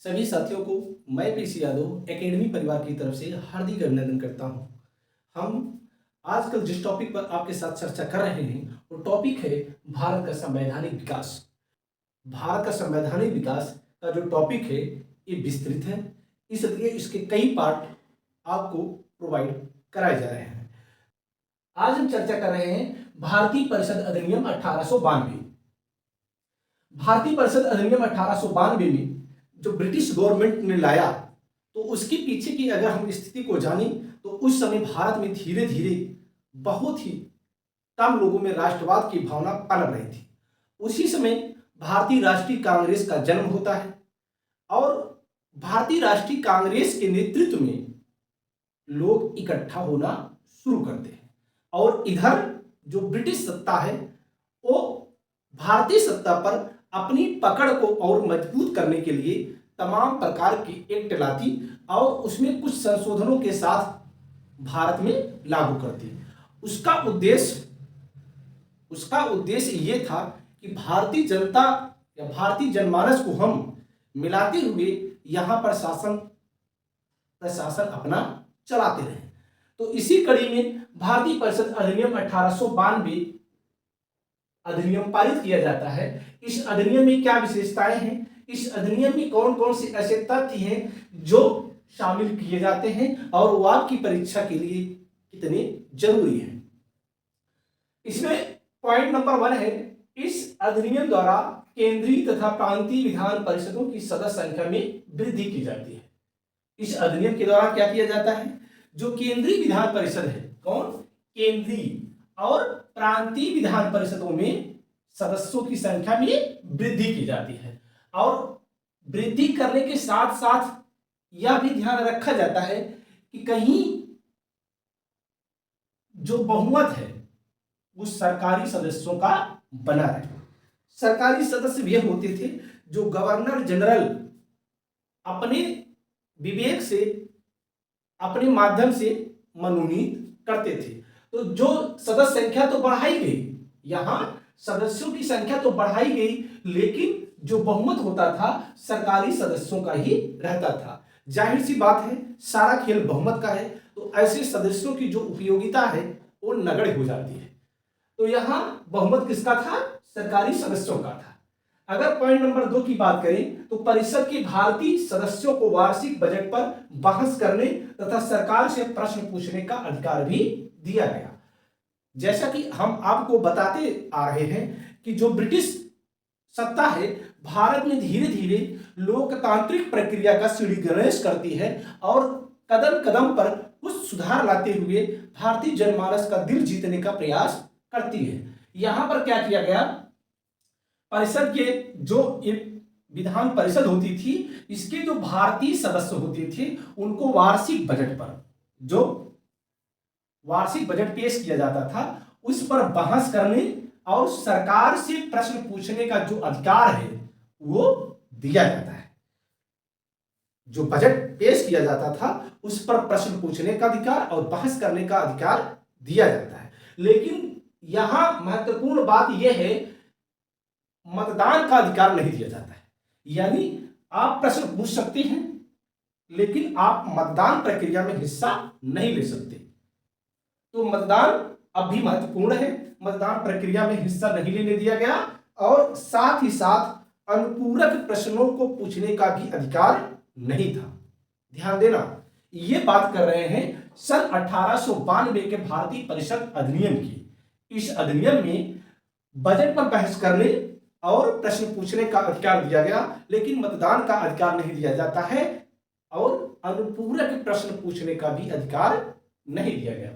S2: सभी साथियों को मैं पीसी यादव एकेडमी परिवार की तरफ से हार्दिक अभिनंदन करता हूं। हम आजकल जिस टॉपिक पर आपके साथ चर्चा कर रहे हैं वो टॉपिक है भारत का संवैधानिक विकास। भारत का संवैधानिक विकास का जो टॉपिक है ये विस्तृत है, इसलिए इसके कई पार्ट आपको प्रोवाइड कराए जा रहे हैं। आज हम चर्चा कर रहे हैं भारतीय परिषद अधिनियम 1892। भारतीय परिषद अधिनियम 1892 में जो ब्रिटिश गवर्नमेंट ने लाया तो उसके पीछे की अगर हम स्थिति को जानें तो उस समय भारत में धीरे धीरे बहुत ही कम लोगों में राष्ट्रवाद की भावना पनप रही थी। उसी समय भारतीय राष्ट्रीय कांग्रेस का जन्म होता है और भारतीय राष्ट्रीय कांग्रेस के नेतृत्व में लोग इकट्ठा होना शुरू करते हैं और इधर जो ब्रिटिश सत्ता है वो भारतीय सत्ता पर अपनी पकड़ को और मजबूत करने के लिए तमाम प्रकार की एक्ट लाती और उसमें कुछ संशोधनों के साथ भारत में लागू करती। उसका उद्देश्य ये था कि भारतीय जनता या भारतीय जनमानस को हम मिलाते हुए यहां पर प्रशासन अपना चलाते रहे। तो इसी कड़ी में भारतीय परिषद अधिनियम 1892 अधिनियम पारित किया जाता है। इस अधिनियम में क्या विशेषताएं हैं, इस अधिनियम में कौन कौन से ऐसे तथ्य हैं जो शामिल किए जाते हैं और वो आपकी परीक्षा के लिए कितने जरूरी हैं। इसमें पॉइंट नंबर 1 है, इस अधिनियम द्वारा केंद्रीय तथा प्रांतीय विधान परिषदों की सदस्य संख्या में वृद्धि की जाती है। इस अधिनियम के द्वारा क्या किया जाता है, जो केंद्रीय विधान परिषद है, कौन? केंद्रीय और प्रांतीय विधान परिषदों में सदस्यों की संख्या में वृद्धि की जाती है। और वृद्धि करने के साथ साथ यह भी ध्यान रखा जाता है कि कहीं जो बहुमत है वो सरकारी सदस्यों का बना रहे। सरकारी सदस्य वे होते थे जो गवर्नर जनरल अपने विवेक से, अपने माध्यम से मनोनीत करते थे। तो जो सदस्य संख्या तो बढ़ाई गई, यहां सदस्यों की संख्या तो बढ़ाई गई, लेकिन जो बहुमत होता था सरकारी सदस्यों का ही रहता था। जाहिर सी बात है, सारा खेल बहुमत का है, तो ऐसे सदस्यों की जो उपयोगिता है वो नगण्य हो जाती है। तो यहां बहुमत किसका था? सरकारी सदस्यों का था। अगर पॉइंट नंबर 2 की बात करें तो परिषद के भारतीय सदस्यों को वार्षिक बजट पर बहस करने तथा सरकार से प्रश्न पूछने का अधिकार भी दिया गया। जैसा कि हम आपको बताते आ रहे हैं कि जो ब्रिटिश सत्ता है भारत में धीरे धीरे लोकतांत्रिक प्रक्रिया का श्रेणीगणेश करती है और कदम कदम पर कुछ सुधार लाते हुए भारतीय जनमानस का दिल जीतने का प्रयास करती है। यहां पर क्या किया गया, परिषद के जो विधान परिषद होती थी, इसके जो भारतीय सदस्य होते थे उनको वार्षिक बजट पर, जो वार्षिक बजट पेश किया जाता था, उस पर बहस करने और सरकार से प्रश्न पूछने का जो अधिकार है वो दिया जाता है। जो बजट पेश किया जाता था उस पर प्रश्न पूछने का अधिकार और बहस करने का अधिकार दिया जाता है। लेकिन यहां महत्वपूर्ण बात यह है, मतदान का अधिकार नहीं दिया जाता है। यानी आप प्रश्न पूछ सकते हैं लेकिन आप मतदान प्रक्रिया में हिस्सा नहीं ले सकते। तो मतदान अब भी महत्वपूर्ण है, मतदान प्रक्रिया में हिस्सा नहीं लेने दिया गया और साथ ही साथ अनुपूरक प्रश्नों को पूछने का भी अधिकार नहीं था। ध्यान देना, ये बात कर रहे हैं सन 1892 के भारतीय परिषद अधिनियम की। इस अधिनियम में बजट पर बहस करने और प्रश्न पूछने का अधिकार दिया गया, लेकिन मतदान का अधिकार नहीं दिया जाता है और अनुपूरक प्रश्न पूछने का भी अधिकार नहीं दिया गया।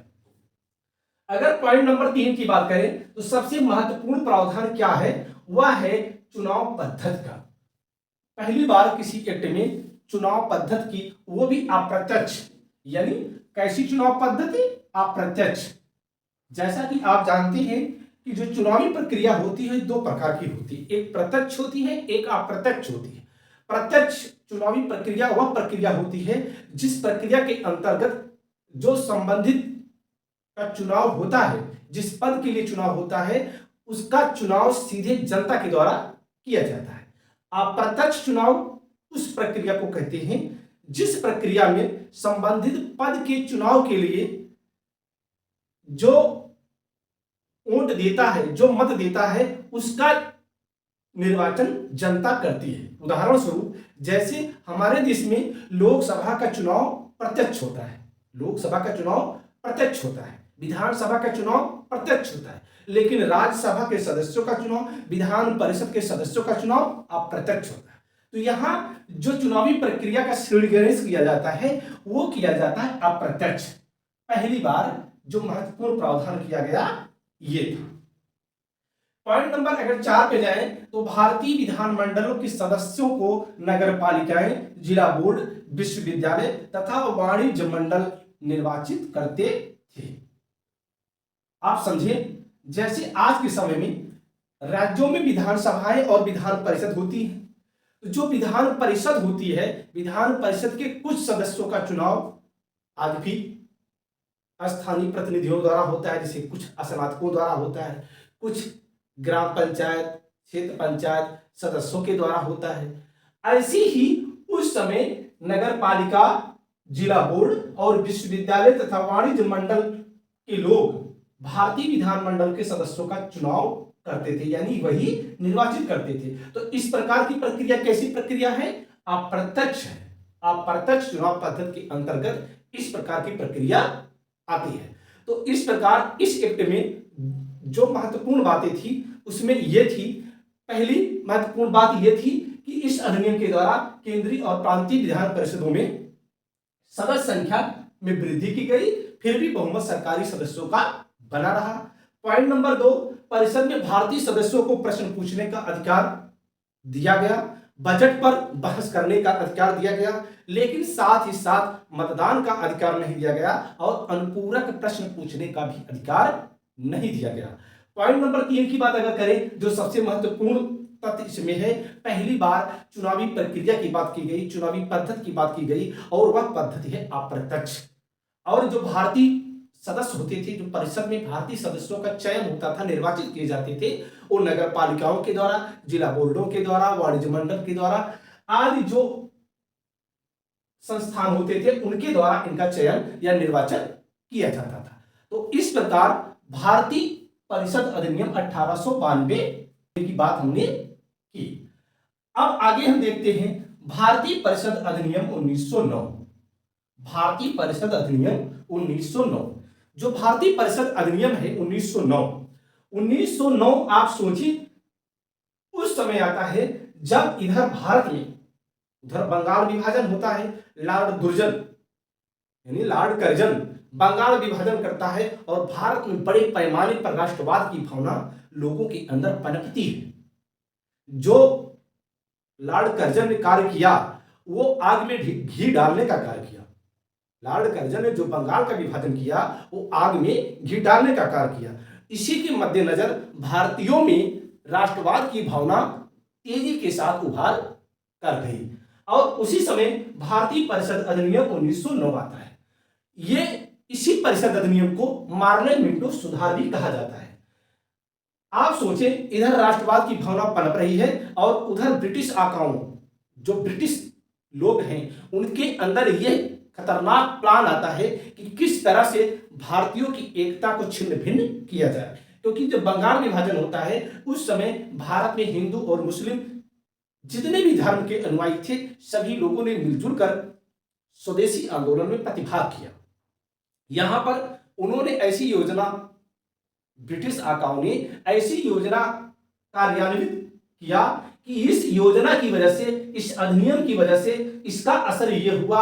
S2: अगर पॉइंट नंबर 3 की बात करें तो सबसे महत्वपूर्ण प्रावधान क्या है, वह है चुनाव पद्धति का। पहली बार किसी एक्ट में चुनाव पद्धति की, वो भी अप्रत्यक्ष। यानी कैसी चुनाव पद्धति? अप्रत्यक्ष। जैसा कि आप जानते हैं कि जो चुनावी प्रक्रिया होती है 2 प्रकार की होती है, एक प्रत्यक्ष होती है, एक अप्रत्यक्ष होती है। प्रत्यक्ष चुनावी प्रक्रिया वह प्रक्रिया होती है जिस प्रक्रिया के अंतर्गत जो संबंधित का चुनाव होता है, जिस पद के लिए चुनाव होता है, उसका चुनाव सीधे जनता के द्वारा किया जाता है। अप्रत्यक्ष चुनाव उस प्रक्रिया को कहते हैं जिस प्रक्रिया में संबंधित पद के चुनाव के लिए जो वोट देता है, जो मत देता है, उसका निर्वाचन जनता करती है। उदाहरण स्वरूप जैसे हमारे देश में लोकसभा का चुनाव प्रत्यक्ष होता है, लोकसभा का चुनाव प्रत्यक्ष होता है, विधानसभा का चुनाव प्रत्यक्ष होता है, लेकिन राज्यसभा के सदस्यों का चुनाव, विधान परिषद के सदस्यों का चुनाव अप्रत्यक्ष होता है। तो यहां जो चुनावी प्रक्रिया का श्रेणीगणेश किया जाता है वो किया जाता है अप्रत्यक्ष। पहली बार जो महत्वपूर्ण प्रावधान किया गया ये था। पॉइंट नंबर अगर 4 पे जाएं तो भारतीय विधानमंडलों के सदस्यों को नगर पालिकाएं, जिला बोर्ड, विश्वविद्यालय तथा वाणिज्य मंडल निर्वाचित करते थे। आप समझें, जैसे आज के समय में राज्यों में विधानसभाएं और विधान परिषद होती है, तो जो विधान परिषद होती है, विधान परिषद के कुछ सदस्यों का चुनाव आज भी स्थानीय प्रतिनिधियों द्वारा होता है, जैसे कुछ स्नातकों द्वारा होता है, कुछ ग्राम पंचायत, क्षेत्र पंचायत सदस्यों के द्वारा होता है। ऐसी ही उस समय नगर पालिका, जिला बोर्ड और विश्वविद्यालय तथा वाणिज्य मंडल के लोग भारतीय विधानमंडल के सदस्यों का चुनाव करते थे, यानी वही निर्वाचित करते थे। तो इस प्रकार की प्रक्रिया कैसी प्रक्रिया है? अप्रत्यक्ष है। अप्रत्यक्ष चुनाव पद्धति के अंतर्गत इस प्रकार की प्रक्रिया आती है। तो इस प्रकार इस एक्ट में जो महत्वपूर्ण बातें थी उसमें यह थी, पहली महत्वपूर्ण बात यह थी कि इस अधिनियम के द्वारा केंद्रीय और प्रांतीय विधान परिषदों में सदस्य संख्या में वृद्धि की गई, फिर भी बहुमत सरकारी सदस्यों का बना रहा। पॉइंट नंबर 2, परिषद में भारतीय सदस्यों को प्रश्न पूछने का अधिकार दिया गया, बजट पर बहस करने का अधिकार दिया गया, लेकिन साथ ही साथ मतदान का अधिकार नहीं दिया गया और अनुपूरक प्रश्न पूछने का भी अधिकार नहीं दिया गया। पॉइंट नंबर 3 की बात अगर करें, जो सबसे महत्वपूर्ण तथ्य इसमें है, पहली बार चुनावी प्रक्रिया की बात की गई, चुनावी पद्धति की बात की गई, और वह पद्धति है अप्रत्यक्ष। और जो भारतीय सदस्य होते थे, जो परिषद में भारतीय सदस्यों का चयन होता था, निर्वाचित किए जाते थे, वो नगर पालिकाओं के द्वारा, जिला बोर्डों के द्वारा, वाणिज्य मंडल के द्वारा आदि जो संस्थान होते थे उनके द्वारा इनका चयन या निर्वाचन किया जाता था। तो इस प्रकार भारतीय परिषद अधिनियम 1892 की बात हमने की। अब आगे हम देखते हैं भारतीय परिषद अधिनियम 1909। भारतीय परिषद अधिनियम 1909, जो भारतीय परिषद अधिनियम है 1909 आप सोचिए उस समय आता है जब इधर भारत में, उधर बंगाल विभाजन होता है, लॉर्ड दुर्जन यानी लॉर्ड कर्जन बंगाल विभाजन करता है और भारत में बड़े पैमाने पर राष्ट्रवाद की भावना लोगों के अंदर पनपती है। जो लॉर्ड कर्जन ने कार्य किया वो आग में घी डालने का कार्य किया। लॉर्ड कर्जन ने जो बंगाल का विभाजन किया वो आग में घी डालने का कार्य किया। इसी के मद्देनजर भारतीयों में राष्ट्रवाद की भावना तेजी के साथ उभार कर गई और उसी समय भारतीय परिषद अधिनियम 1909 आता है। ये इसी परिषद अधिनियम को मार्ले मिंटो सुधार भी कहा जाता है। आप सोचें, इधर राष्ट्रवाद की भावना पनप रही है और उधर ब्रिटिश आकाओं, जो ब्रिटिश लोग हैं, उनके अंदर यह खतरनाक प्लान आता है कि किस तरह से भारतीयों की एकता को छिन्न भिन्न किया जाए। क्योंकि जब बंगाल विभाजन होता है उस समय भारत में हिंदू और मुस्लिम जितने भी धर्म के अनुयायी थे सभी लोगों ने मिलजुल कर स्वदेशी आंदोलन में प्रतिभाग किया। यहां पर उन्होंने ऐसी योजना, ब्रिटिश आकाओं ने ऐसी योजना कार्यान्वित किया कि इस योजना की वजह से, इस अधिनियम की वजह से इसका असर यह हुआ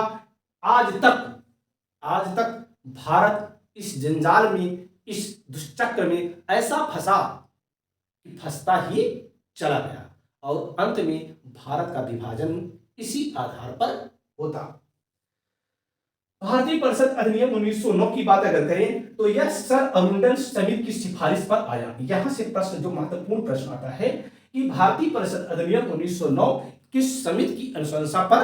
S2: आज तक भारत इस जंजाल में, इस दुष्चक्र में ऐसा फंसा कि फंसता ही चला गया और अंत में भारत का विभाजन इसी आधार पर होता। भारतीय परिषद अधिनियम 1909 की बात अगर करें तो यह सर अरुंडल समिति की सिफारिश पर आया। यहां से प्रश्न, जो महत्वपूर्ण प्रश्न आता है कि भारतीय परिषद अधिनियम 1909 किस समिति की अनुशंसा पर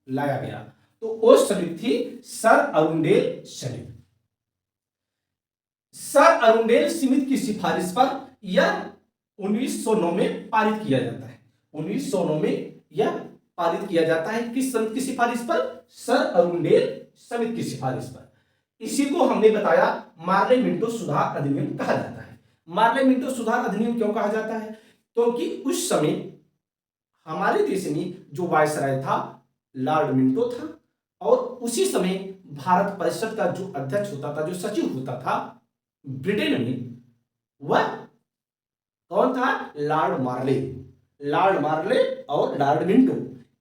S2: लाया गया, तो वो समिति थी सर अरुंडेल समिति। सर अरुंडेल समिति की सिफारिश पर यह 1909 में पारित किया जाता है। 1909 में यह पारित किया जाता है किस समिति की सिफारिश पर? सर अरुंडेल समिति की सिफारिश पर। इसी को हमने बताया मार्ले मिंटो सुधार अधिनियम कहा जाता है। मार्ले मिंटो सुधार अधिनियम क्यों कहा जाता है? क्योंकि उस समय हमारे देश में जो वायसराय था लॉर्ड मिंटो था और उसी समय भारत परिषद का जो अध्यक्ष होता था, जो सचिव होता था ब्रिटेन में, वह कौन था? लॉर्ड मार्ले। लॉर्ड मार्ले और लॉर्ड मिंटो,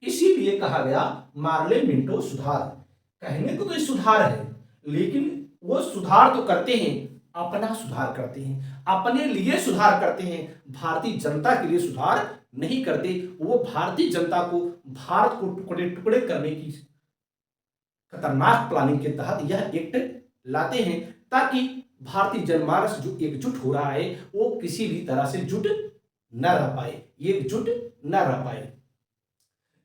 S2: इसीलिए कहा गया मार्ले मिंटो सुधार। कहने को तो ये सुधार है, लेकिन वो सुधार तो करते हैं, अपना सुधार करते हैं, अपने लिए सुधार करते हैं, भारतीय जनता के लिए सुधार नहीं करते। वो भारतीय जनता को, भारत को टुकड़े टुकड़े करने की खतरनाक प्लानिंग के तहत यह एक्ट लाते हैं ताकि भारतीय जनमानस जो एकजुट हो रहा है वो किसी भी तरह से जुट न रह पाए, एकजुट न रह पाए।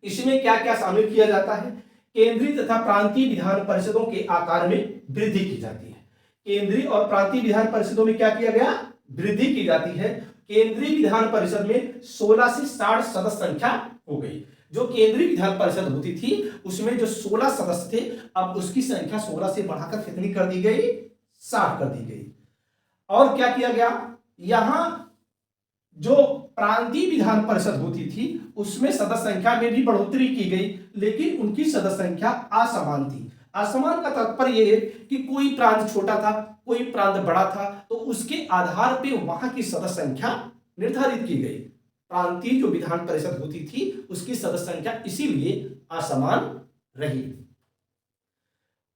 S2: इसमें क्या क्या शामिल किया जाता है? केंद्रीय तथा प्रांतीय विधान परिषदों के आकार में वृद्धि की जाती है। केंद्रीय और प्रांतीय विधान परिषदों में क्या किया गया? वृद्धि की जाती है। केंद्रीय विधान परिषद में 16 से 60 सदस्य संख्या हो गई। जो केंद्रीय विधान परिषद होती थी उसमें जो 16 सदस्य थे, अब उसकी संख्या 16 से बढ़ाकर कितनी कर दी गई? 60 कर दी गई। और क्या किया गया? यहां जो प्रांतीय विधान परिषद होती थी उसमें सदस्य संख्या में भी बढ़ोतरी की गई, लेकिन उनकी सदस्य संख्या असमान थी। असमान का तात्पर्य यह है कि कोई प्रांत छोटा था, कोई प्रांत बड़ा था, तो उसके आधार पे वहां की सदस्य संख्या निर्धारित की गई। प्रांतीय जो विधान परिषद होती थी उसकी सदस्य संख्या इसीलिए असमान रही।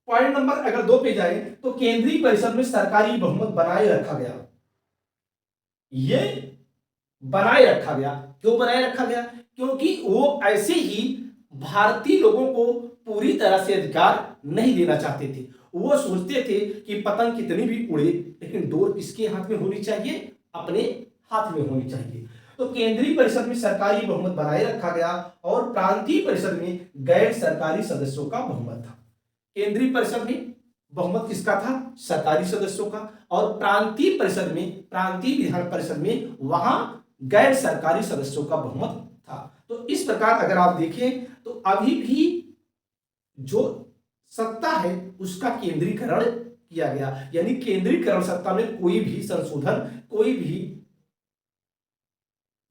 S2: पॉइंट नंबर अगर 2 पे जाए तो केंद्रीय परिषद में सरकारी बहुमत बनाए रखा गया। ये बनाए रखा गया। क्यों बनाए रखा गया? क्योंकि वो ऐसे ही भारतीय लोगों को पूरी तरह से अधिकार नहीं देना चाहते थे। वो सोचते थे कि पतंग कितनी भी उड़े लेकिन डोर किसके हाथ में होनी चाहिए? अपने हाथ में होनी चाहिए। तो केंद्रीय परिषद में सरकारी बहुमत बनाए रखा गया और प्रांतीय परिषद में गैर सरकारी सदस्यों का बहुमत था। केंद्रीय परिषद में बहुमत किसका था? सरकारी सदस्यों का। और प्रांतीय परिषद में, प्रांतीय विधान परिषद में वहां गैर सरकारी सदस्यों का बहुमत था। तो इस प्रकार अगर आप देखें तो अभी भी जो सत्ता है उसका केंद्रीकरण किया गया, यानी केंद्रीकरण सत्ता में कोई भी संशोधन, कोई भी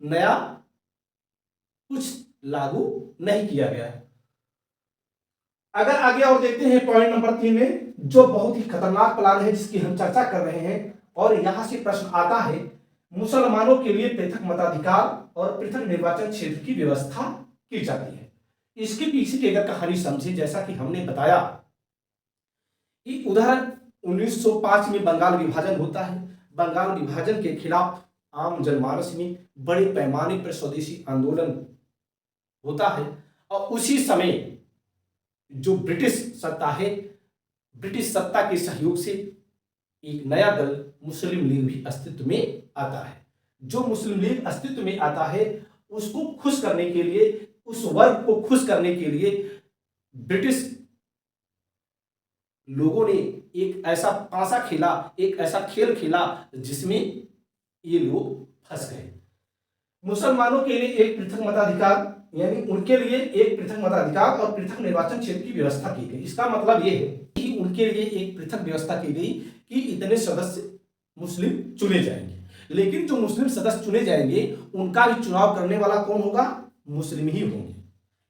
S2: नया कुछ लागू नहीं किया गया है। अगर आगे और देखते हैं पॉइंट नंबर 3 में, जो बहुत ही खतरनाक प्लान है जिसकी हम चर्चा कर रहे हैं, और यहां से प्रश्न आता है, मुसलमानों के लिए पृथक मताधिकार और पृथक निर्वाचन क्षेत्र की व्यवस्था की जाती है। इसके पीछे की अगर कहानी समझे, जैसा कि हमने बताया कि उधर 1905 में बंगाल विभाजन होता है। बंगाल विभाजन के खिलाफ आम जनमानस में बड़े पैमाने पर स्वदेशी आंदोलन होता है और उसी समय जो ब्रिटिश सत्ता है, ब्रिटिश सत्ता के सहयोग से एक नया दल मुस्लिम लीग भी अस्तित्व में आता है। जो मुस्लिम लीग अस्तित्व में आता है उसको खुश करने के लिए, उस वर्ग को खुश करने के लिए ब्रिटिश लोगों ने एक ऐसा पासा खेला, एक ऐसा खेल खेला जिसमें ये लोग फंस गए। मुसलमानों के लिए एक पृथक मताधिकार, यानी उनके लिए एक पृथक मताधिकार और पृथक निर्वाचन क्षेत्र की व्यवस्था की गई। इसका मतलब यह है कि उनके लिए एक पृथक व्यवस्था की गई कि इतने सदस्य मुस्लिम चुने जाएंगे, लेकिन जो मुस्लिम सदस्य चुने जाएंगे उनका भी चुनाव करने वाला कौन होगा? मुस्लिम ही होंगे।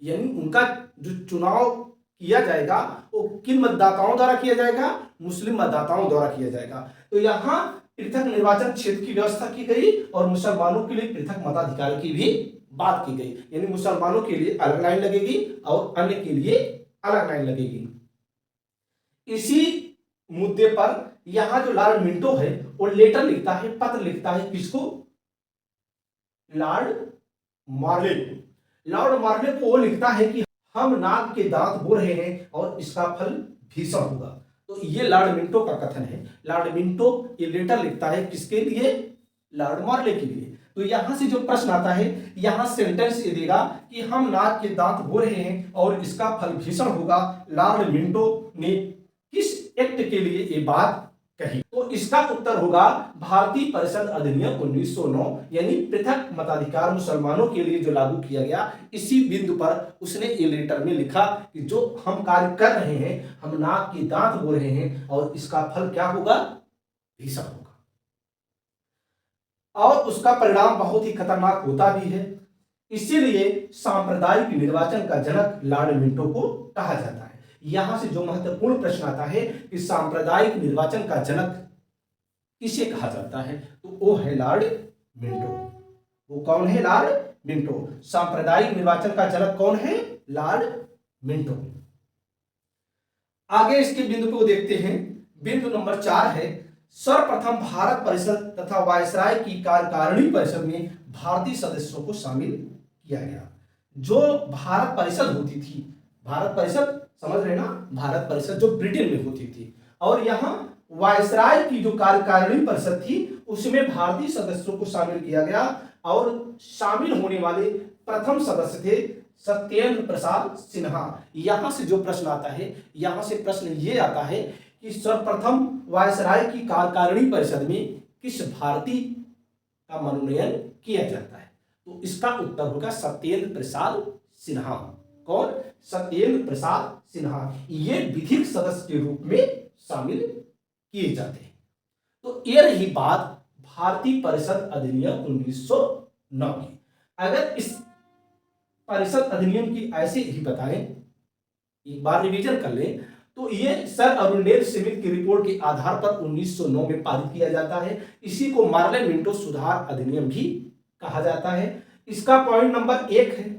S2: यानी उनका जो चुनाव किया जाएगा वो किन मतदाताओं द्वारा किया जाएगा? मुस्लिम मतदाताओं द्वारा किया जाएगा। तो यहां पृथक निर्वाचन क्षेत्र की व्यवस्था की गई और मुसलमानों के लिए पृथक मताधिकार की भी बात की गई, यानी मुसलमानों के लिए अलग लाइन लगेगी और अन्य के लिए अलग लाइन लगेगी। इसी मुद्दे पर यहां जो लॉर्ड मिंटो है वो लेटर लिखता है, पत्र लिखता है, किसको? लॉर्ड मार्ले को। लॉर्ड मार्ले को वो लिखता है कि हम नाग के दांत बो रहे हैं और इसका फल भीषण होगा। तो ये लॉर्ड मिंटो का कथन है। लॉर्ड मिंटो ये लेटर लिखता है किसके लिए? लॉर्ड मार्ले के लिए। तो यहां से जो प्रश्न आता है, यहां सेंटेंस ये देगा कि हम नाग के दांत बो रहे हैं और इसका फल भीषण होगा। लॉर्ड मिंटो ने किस एक्ट के लिए ये बात कही? तो इसका उत्तर होगा भारतीय परिषद अधिनियम 1909, यानी पृथक मताधिकार मुसलमानों के लिए जो लागू किया गया। इसी बिंदु पर उसने ये लेटर में लिखा कि जो हम कार्य कर रहे हैं, हम नाक के दांत बो रहे हैं और इसका फल क्या होगा? भीषण होगा। और उसका परिणाम बहुत ही खतरनाक होता भी है। इसीलिए सांप्रदायिक निर्वाचन का जनक लॉर्ड मिंटो को कहा जाता है। यहां से जो महत्वपूर्ण प्रश्न आता है कि सांप्रदायिक निर्वाचन का जनक किसे कहा जाता है, तो वो है लॉर्ड मिंटो। वो कौन है? Lord Minto. सांप्रदायिक निर्वाचन का जनक कौन है? Lord Minto. आगे इसके बिंदु को देखते हैं। बिंदु नंबर 4 है, सर्वप्रथम भारत परिषद तथा वायसराय की कार्यकारिणी परिषद में भारतीय सदस्यों को शामिल किया गया। जो भारत परिषद होती थी, भारत परिषद समझ रहे ना, भारत परिषद जो ब्रिटेन में होती थी, और यहां वायसराय की जो कार्यकारिणी परिषद थी उसमें भारतीय सदस्यों को शामिल किया गया। और शामिल होने वाले प्रथम सदस्य थे सत्येंद्र प्रसाद सिन्हा। यहां से जो प्रश्न आता है, यहां से प्रश्न ये आता है कि सर्वप्रथम वायसराय की कार्यकारिणी परिषद में किस भारतीय का मनोनयन किया जाता है? तो इसका उत्तर होगा सत्येंद्र प्रसाद सिन्हा। कौन? सत्येंद्र प्रसाद सिन्हा। ये विधिक सदस्य के रूप में शामिल किए जाते हैं। तो ये रही बात भारतीय परिषद अधिनियम 1909 की। अगर इस परिषद अधिनियम की ऐसे ही बताएं, एक बार रिवीजन कर लें, तो ये सर अरुणदेव स्मिथ की रिपोर्ट के आधार पर 1909 में पारित किया जाता है। इसी को मार्ले मिंटो सुधार अधिनियम भी कहा जाता है। इसका पॉइंट नंबर 1 है,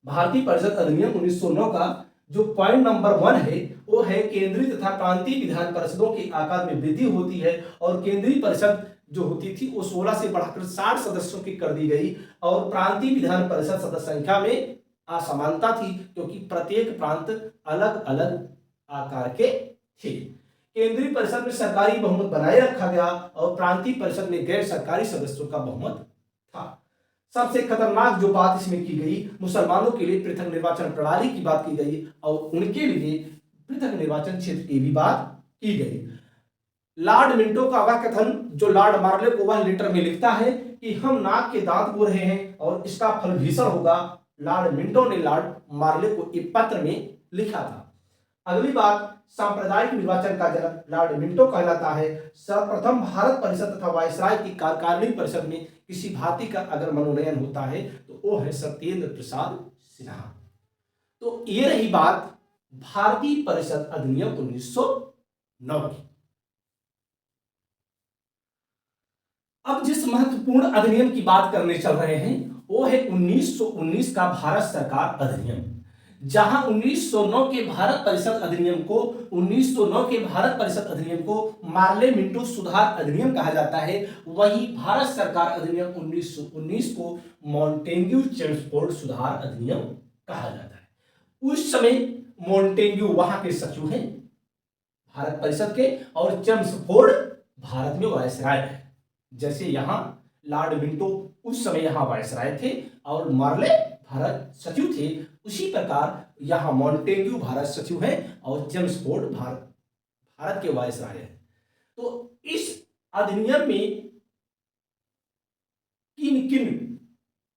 S2: भारतीय परिषद अधिनियम 1909 का जो पॉइंट नंबर 1 है वो है केंद्रीय तथा प्रांतीय विधान परिषदों के आकार में वृद्धि होती है और केंद्रीय परिषद जो होती थी वो 16 से बढ़ाकर 60 सदस्यों की कर दी गई और प्रांतीय विधान परिषद सदस्य संख्या में असमानता थी क्योंकि प्रत्येक प्रांत अलग अलग आकार के थे। केंद्रीय परिषद में सरकारी बहुमत बनाए रखा गया और प्रांतीय परिषद में गैर सरकारी सदस्यों का बहुमत था। सबसे खतरनाक जो बात इसमें की गई, मुसलमानों के लिए पृथक निर्वाचन प्रणाली की बात की गई और उनके लिए पृथक निर्वाचन क्षेत्र की भी बात की गई। लॉर्ड मिंटो का वह कथन जो लॉर्ड मार्ले को वह लेटर में लिखता है कि हम नाक के दांत बो रहे हैं और इसका फल भीषण होगा, लॉर्ड मिंटो ने लॉर्ड मार्ले को एक पत्र में लिखा था। अगली बात, सांप्रदायिक निर्वाचन का जनक लॉर्ड मिंटो कहलाता है। सर्वप्रथम भारत परिषद तथा वायसराय की कार्यकारिणी परिषद में किसी भारतीय का अगर मनोनयन होता है तो वो है सत्येंद्र प्रसाद सिन्हा। तो ये रही बात भारतीय परिषद अधिनियम 1909 की। अब जिस महत्वपूर्ण अधिनियम की बात करने चल रहे हैं वो है 1919 का भारत सरकार अधिनियम। जहां 1909 के भारत परिषद अधिनियम को मार्ले मिंटो सुधार अधिनियम कहा जाता है, वहीं भारत सरकार अधिनियम 1919 को मॉन्टेग्यू चेम्सफोर्ड सुधार अधिनियम कहा जाता है। उस समय मॉन्टेग्यू वहां के सचिव हैं भारत परिषद के और चेम्सफोर्ड भारत में वायसराय है। जैसे यहां लॉर्ड मिंटो उस समय यहां वायसराय थे और मार्ले भारत सचिव थे, उसी प्रकार यहां मॉन्टेग्यू भारत सचिव है और चेम्सफोर्ड भारत के वायसराय है। तो इस अधिनियम में किन किन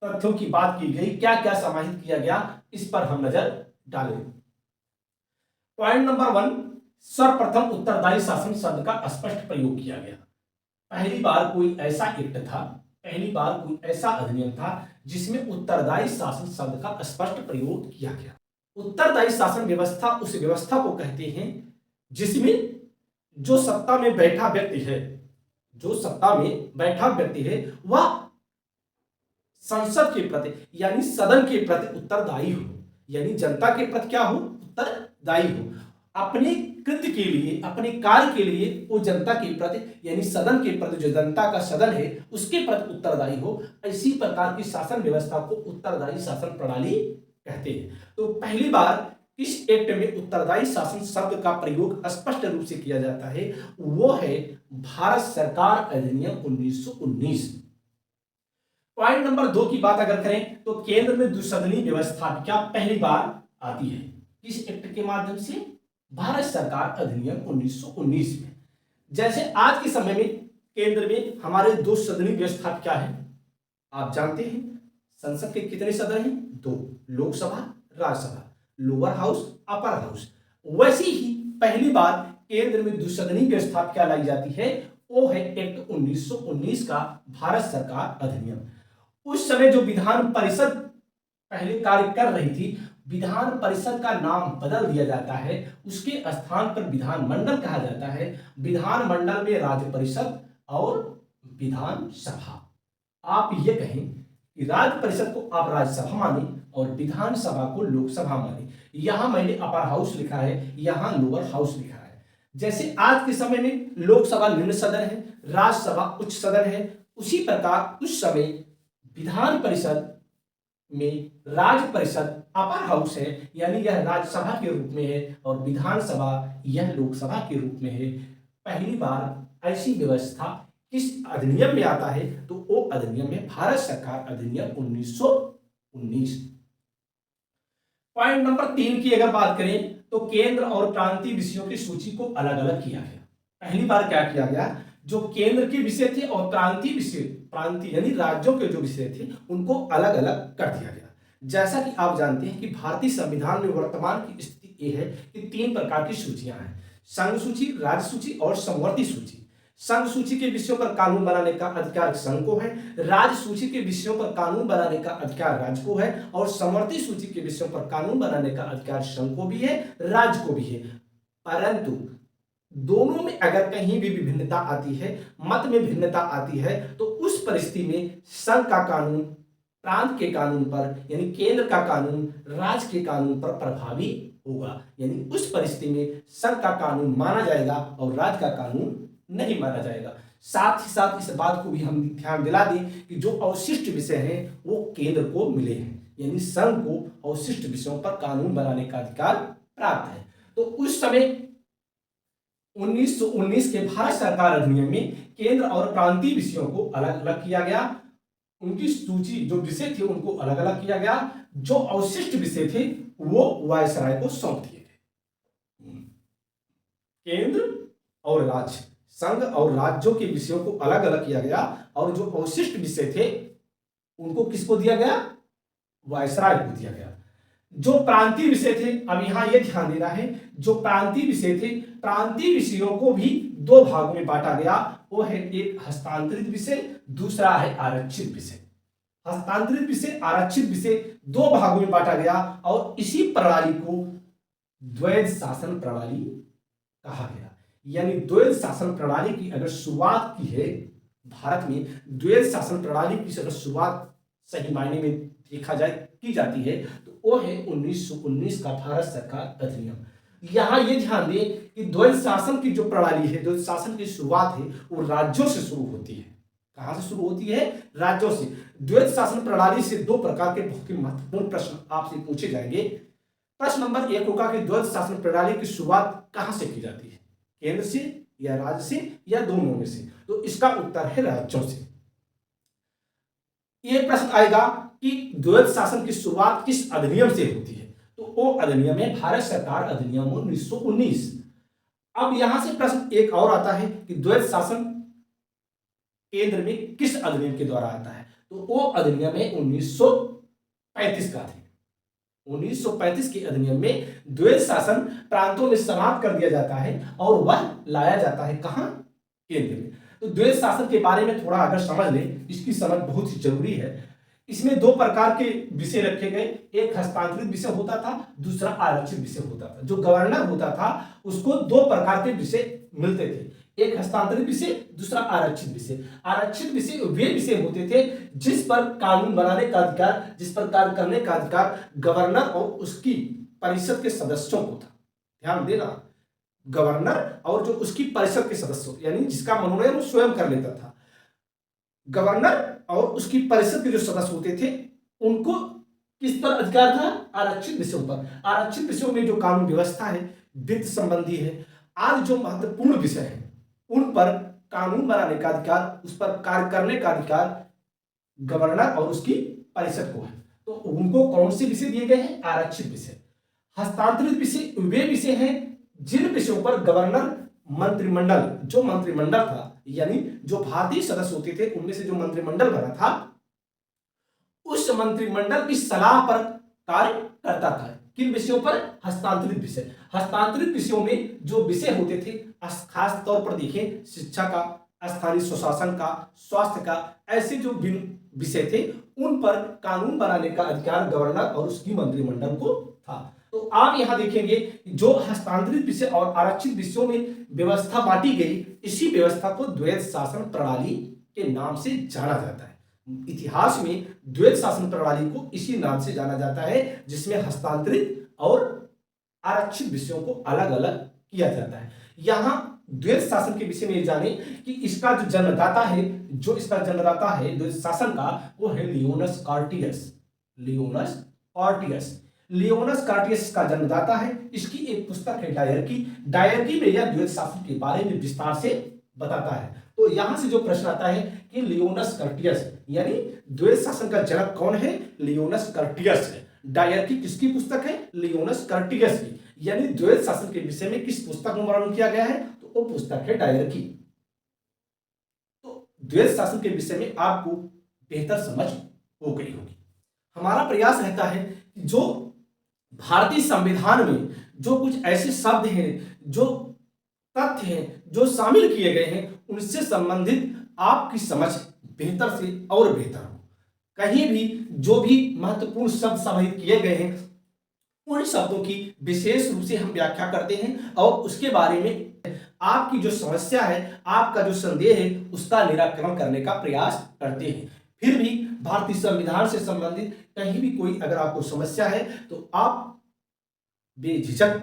S2: तथ्यों की बात की गई, क्या क्या समाहित किया गया, इस पर हम नजर डालें। पॉइंट नंबर 1, सर्वप्रथम उत्तरदायी शासन शब्द का स्पष्ट प्रयोग किया गया। पहली बार कोई ऐसा एक्ट था, पहली बार कोई ऐसा अधिनियम था जिसमें उत्तरदायी शासन शब्द का स्पष्ट प्रयोग किया गया। उत्तरदायी शासन व्यवस्था उस व्यवस्था को कहते हैं जिसमें जो सत्ता में बैठा व्यक्ति है, वह संसद के प्रति यानी सदन के प्रति उत्तरदायी हो, यानी जनता के प्रति क्या हो, उत्तरदायी हो। अपने कृत्य के लिए, अपने कार्य के लिए वो जनता के प्रति यानी सदन के प्रति, जो जनता का सदन है उसके प्रति उत्तरदायी हो। इसी प्रकार की शासन व्यवस्था को उत्तरदायी शासन प्रणाली कहते हैं। तो पहली बार इस एक्ट में उत्तरदायी शासन शब्द का प्रयोग स्पष्ट रूप से किया जाता है, वो है भारत सरकार अधिनियम 1919। पॉइंट नंबर 2 की बात अगर करें तो केंद्र में द्विसदनीय व्यवस्था क्या पहली बार आती है, किस एक्ट के माध्यम से, भारत सरकार अधिनियम 1919 में। जैसे आज के समय में केंद्र में हमारे दो सदनीय व्यवस्था क्या है, आप जानते हैं संसद के कितने सदन हैं, 2, Lok Sabha Rajya Sabha, lower house upper house. वैसे ही पहली बार केंद्र में द्विसदनीय व्यवस्था क्या लाई जाती है, वो है एक्ट 1919 का भारत सरकार अधिनियम। उस समय जो विधान परिषद पहले कार्य कर रही थी, विधान परिषद का नाम बदल दिया जाता है, उसके स्थान पर विधानमंडल कहा जाता है। विधानमंडल में राज्य परिषद और विधानसभा। आप ये कहें कि राज्य परिषद को आप राज्यसभा माने और विधानसभा को लोकसभा माने। यहां मैंने अपर हाउस लिखा है, यहां लोअर हाउस लिखा है। जैसे आज के समय में लोकसभा निम्न सदन है, राज्यसभा उच्च सदन है, उसी प्रकार उस समय विधान परिषद में राज्य परिषद अपर हाउस है, यानी यह राज्यसभा के रूप में है और विधानसभा यह लोकसभा के रूप में है। पहली बार ऐसी व्यवस्था किस अधिनियम में आता है, तो वो अधिनियम है भारत सरकार अधिनियम 1919। पॉइंट नंबर 3 की अगर बात करें तो केंद्र और प्रांतीय विषयों की सूची को अलग अलग किया गया। पहली बार क्या किया गया, जो केंद्र के विषय थे और प्रांतीय विषय, प्रांतीय यानी राज्यों के जो विषय थे उनको अलग अलग कर दिया गया। जैसा कि आप जानते हैं कि भारतीय संविधान में वर्तमान की स्थिति यह है कि 3 प्रकार की सूचियां हैं, संघ सूची, राज्य सूची और समवर्ती सूची। संघ सूची के विषयों पर कानून बनाने का अधिकार संघ को है, राज्य सूची के विषयों पर कानून बनाने का अधिकार राज्य को है और समवर्ती सूची के विषयों पर कानून बनाने का अधिकार संघ को भी है, राज्य को भी है। परंतु दोनों में अगर कहीं भी विभिन्नता आती है, मत में भिन्नता आती है, तो उस परिस्थिति में संघ का कानून प्रांत के कानून पर यानी केंद्र का कानून राज्य के कानून पर प्रभावी होगा। यानी उस परिस्थिति में संघ का कानून माना जाएगा और राज्य का कानून नहीं माना जाएगा। साथ ही साथ इस बात को भी हम ध्यान दिला दें कि जो अवशिष्ट विषय हैं वो केंद्र को मिले हैं, यानी संघ को अवशिष्ट विषयों पर कानून बनाने का अधिकार प्राप्त है। तो उस समय 1919 के भारत सरकार अधिनियम में केंद्र और प्रांतीय विषयों को अलग अलग किया गया। उनकी सूची जो विषय थे उनको अलग अलग किया गया। जो अवशिष्ट विषय थे वो वायसराय को सौंप दिए गए। केंद्र और राज्य, संघ और राज्यों के विषयों को अलग अलग किया गया और जो अवशिष्ट विषय थे उनको किसको दिया गया? वायसराय को दिया गया। जो प्रांतीय विषय थे, अब यहां यह ध्यान देना है, जो प्रांतीय विषय थे, प्रांतीय विषयों को भी दो भागों में बांटा गया। वो है एक हस्तांतरित विषय, दूसरा है आरक्षित विषय। हस्तांतरित विषय, आरक्षित विषय दो भागों में बांटा गया और इसी प्रणाली को द्वैध शासन प्रणाली कहा गया। यानी द्वैध शासन प्रणाली की अगर शुरुआत की है भारत में, द्वैध शासन प्रणाली की अगर शुरुआत सही मायने में देखा जाए की जाती है तो वो है 1919 का भारत सरकार अधिनियम। यहां ये ध्यान दें कि द्वैध शासन की जो प्रणाली है, द्वैध शासन की शुरुआत है वो राज्यों से शुरू होती है। कहां से शुरू होती है? राज्यों से। द्वैध शासन प्रणाली से दो प्रकार के बहुत ही महत्वपूर्ण प्रश्न आपसे पूछे जाएंगे। प्रश्न नंबर 1 होगा कि द्वैध शासन प्रणाली की शुरुआत कहां से की जाती है? केंद्र से या राज्य से या दोनों में से? तो इसका उत्तर है राज्यों से। यह प्रश्न आएगा कि द्वैध शासन की शुरुआत किस अधिनियम से होती है? तो वो अधिनियम है भारत सरकार अधिनियम 1919। अब यहां से प्रश्न एक और आता है कि द्वैध शासन केंद्र में किस अधिनियम के द्वारा आता है? तो वो अधिनियम है 1935 का अधिनियम। 1935 के अधिनियम में द्वैध शासन प्रांतों में समाप्त कर दिया जाता है और वह लाया जाता है कहां? केंद्र में। तो द्वैध शासन के बारे में थोड़ा अगर समझ लें, इसकी समझ बहुत ही जरूरी है। इसमें दो प्रकार के विषय रखे गए, एक हस्तांतरित विषय होता था, दूसरा आरक्षित विषय होता था। जो गवर्नर होता था उसको दो प्रकार के विषय मिलते थे, एक हस्तांतरित विषय, दूसरा आरक्षित विषय। आरक्षित विषय वे विषय होते थे जिस पर कानून बनाने का अधिकार, जिस पर कार्य करने का अधिकार गवर्नर और उसकी परिषद के सदस्यों को था। ध्यान देना, गवर्नर और जो उसकी परिषद के सदस्य, यानी जिसका मनोनयन वो स्वयं कर लेता था। गवर्नर और उसकी परिषद के जो सदस्य होते थे उनको किस पर अधिकार था? आरक्षित विषयों पर। आरक्षित विषयों में जो कानून व्यवस्था है, वित्त संबंधी है, आज जो महत्वपूर्ण विषय है उन पर कानून बनाने का अधिकार, उस पर कार्य करने का अधिकार गवर्नर और उसकी परिषद को है। तो उनको कौन से विषय दिए गए हैं? आरक्षित विषय। हस्तांतरित विषय वे विषय हैं जिन विषयों पर गवर्नर, मंत्रिमंडल, जो मंत्रिमंडल था यानी जो भारतीय सदस्य होते थे उनमें से जो मंत्रिमंडल बना था उस मंत्रिमंडल की सलाह पर कार्य करता था। किन विषयों पर? हस्तांतरित विषय। हस्तांतरित विषयों में जो विषय होते थे, खास तौर पर देखें शिक्षा का, स्थानीय स्वशासन का, स्वास्थ्य का, ऐसे जो विषय थे उन पर कानून बनाने का अधिकार गवर्नर और उसकी मंत्रिमंडल को था। तो आप यहां देखेंगे जो हस्तांतरित विषय और आरक्षित विषयों में व्यवस्था बांटी गई, इसी व्यवस्था को द्वैध शासन प्रणाली के नाम से जाना जाता है। इतिहास में द्वैध शासन प्रणाली को इसी नाम से जाना जाता है जिसमें हस्तांतरित और आरक्षित विषयों को अलग अलग किया जाता है। यहां द्वैध शासन के विषय में जाने कि इसका जो जन्मदाता है, जो इसका जन्मदाता है द्वैध शासन का, वो है लियोनस कार्टियस। लियोनस कार्टियस, लियोनस कार्टियस का जन्मदाता है। इसकी एक पुस्तक है डायरकी। डायरकी में यह द्वैध शासन के बारे में विस्तार से बताता है। तो यहां से जो प्रश्न आता है कि लियोनस कार्टियस यानी द्वैध शासन का जनक कौन है? लियोनस कार्टियस है। डायरकी किसकी पुस्तक है? लियोनस कार्टियस की। यानी द्वैध शासन के विषय में किस पुस्तक में वर्णन किया गया है? तो वो पुस्तक है डायरकी। तो द्वैध शासन के विषय में आपको बेहतर समझ हो गई होगी। हमारा प्रयास रहता है कि जो भारतीय संविधान में जो कुछ ऐसे शब्द हैं, जो तथ्य हैं, जो शामिल किए गए हैं, उनसे संबंधित आपकी समझ बेहतर से और बेहतर हो। कहीं भी जो भी महत्वपूर्ण शब्द समाहित किए गए हैं उन शब्दों की विशेष रूप से हम व्याख्या करते हैं और उसके बारे में आपकी जो समस्या है, आपका जो संदेह है, उसका निराकरण करने का प्रयास करते हैं। फिर भी भारतीय संविधान से संबंधित कहीं भी कोई अगर आपको समस्या है तो आप बेझिझक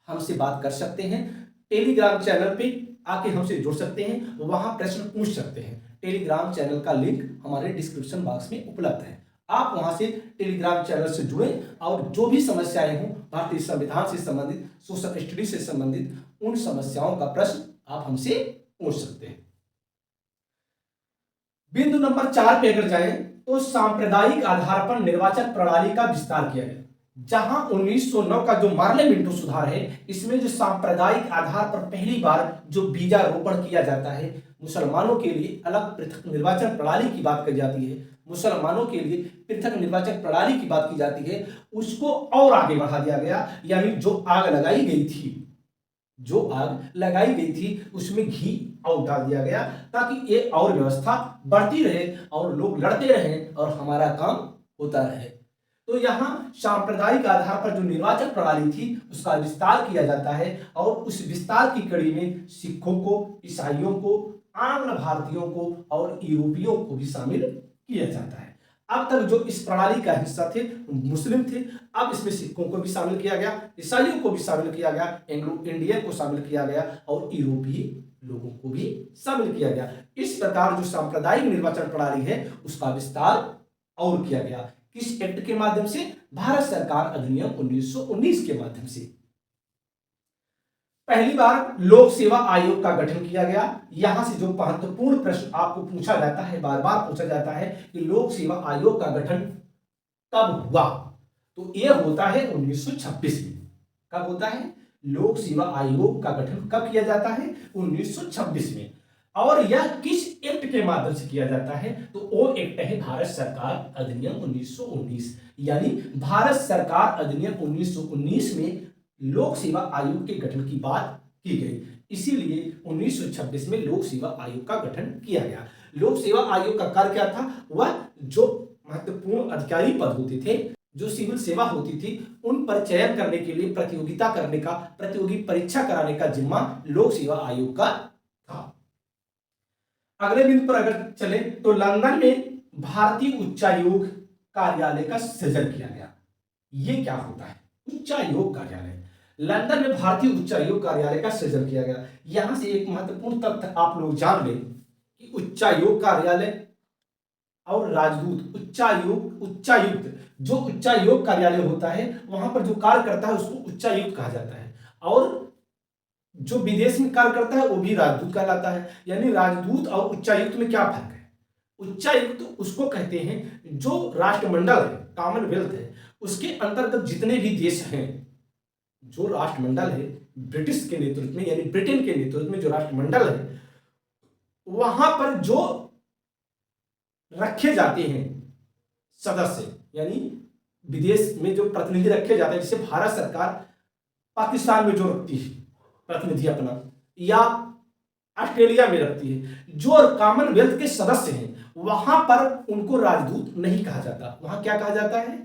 S2: हमसे बात कर सकते हैं। टेलीग्राम चैनल पे आके हमसे जुड़ सकते हैं, वहां प्रश्न पूछ सकते हैं। टेलीग्राम चैनल का लिंक हमारे डिस्क्रिप्शन बॉक्स में उपलब्ध है, आप वहां से टेलीग्राम चैनल से जुड़ें और जो भी समस्याएं हों भारतीय संविधान से संबंधित, सोशल स्टडी से संबंधित, उन समस्याओं का प्रश्न आप हमसे पूछ सकते हैं। बिंदु नंबर 4 पे अगर जाएं तो सांप्रदायिक आधार पर निर्वाचन प्रणाली का विस्तार किया गया। जहां 1909 का जो पार्लियामेंट सुधार है, इसमें जो सांप्रदायिक आधार पर पहली बार जो बीजारोपण किया जाता है, मुसलमानों के लिए अलग पृथक निर्वाचन प्रणाली की बात की जाती है, मुसलमानों के लिए पृथक निर्वाचन प्रणाली की बात की जाती है, उसको और आगे बढ़ा दिया गया। यानी जो आग लगाई गई थी, उसमें घी और डाल दिया गया ताकि ये और व्यवस्था बढ़ती रहे और लोग लड़ते रहें और हमारा काम होता रहे। तो यहाँ सांप्रदायिक आधार पर जो निर्वाचन प्रणाली थी उसका विस्तार किया जाता है और उस विस्तार की कड़ी में सिखों को, ईसाइयों को, आंग्ल भारतीयों को और यूरोपियों को भी शामिल किया जाता है। अब तक जो इस प्रणाली का हिस्सा थे मुस्लिम थे, अब इसमें सिखों को भी शामिल किया गया, ईसाइयों को भी शामिल किया गया, एंग्लो इंडियन को शामिल किया गया और यूरोपीय लोगों को भी शामिल किया गया। इस प्रकार जो सांप्रदायिक निर्वाचन प्रणाली है उसका विस्तार और किया गया। किस एक्ट के माध्यम से? भारत सरकार अधिनियम 1919 के माध्यम से। पहली बार लोक सेवा आयोग का गठन किया गया। यहां से जो महत्वपूर्ण प्रश्न आपको पूछा जाता है, बार बार पूछा जाता है कि लोक सेवा आयोग का गठन कब हुआ, तो यह होता है 1926 में। कब होता है? लोक सेवा आयोग का गठन कब किया जाता है? 1926 में। और यह किस एक्ट के माध्यम से किया जाता है? तो वो एक्ट है भारत सरकार अधिनियम 1919। यानी भारत सरकार अधिनियम 1919 में लोक सेवा आयोग के गठन की बात की गई, इसीलिए 1926 में लोक सेवा आयोग का गठन किया गया। लोक सेवा आयोग का कार्य क्या था? वह जो महत्वपूर्ण अधिकारी पद होते थे, जो सिविल सेवा होती थी, उन पर चयन करने के लिए प्रतियोगिता करने का, प्रतियोगी परीक्षा कराने का जिम्मा लोक सेवा आयोग का था। अगले बिंदु पर अगर चले तो लंदन में भारतीय उच्चायोग कार्यालय का सृजन किया गया। ये क्या होता है? उच्चायोग कार्यालय। लंदन में भारतीय उच्चायोग कार्यालय का सृजन किया गया। यहां से एक महत्वपूर्ण तथ्य आप लोग जान लें कि उच्चायोग कार्यालय और राजदूत, उच्चायुक्त, जो उच्चायोग कार्यालय होता है वहां पर जो कार्य करता है उसको उच्चायुक्त कहा जाता है, और जो विदेश में कार्य करता है वो भी राजदूत कहलाता है। यानी राजदूत और उच्चायुक्त में क्या फर्क है? उच्चायुक्त उसको कहते हैं जो राष्ट्रमंडल है, कॉमनवेल्थ है, उसके अंतर्गत जितने भी देश हैं, जो राष्ट्रमंडल है ब्रिटिश के नेतृत्व में, यानी ब्रिटेन के नेतृत्व में जो राष्ट्रमंडल है, वहां पर जो रखे जाते हैं सदस्य, यानी विदेश में जो प्रतिनिधि रखे जाते हैं, जैसे भारत सरकार पाकिस्तान में जो रखती है प्रतिनिधि अपना, या ऑस्ट्रेलिया में रखती है, जो कॉमनवेल्थ के सदस्य हैं वहां पर उनको राजदूत नहीं कहा जाता, वहां क्या कहा जाता है?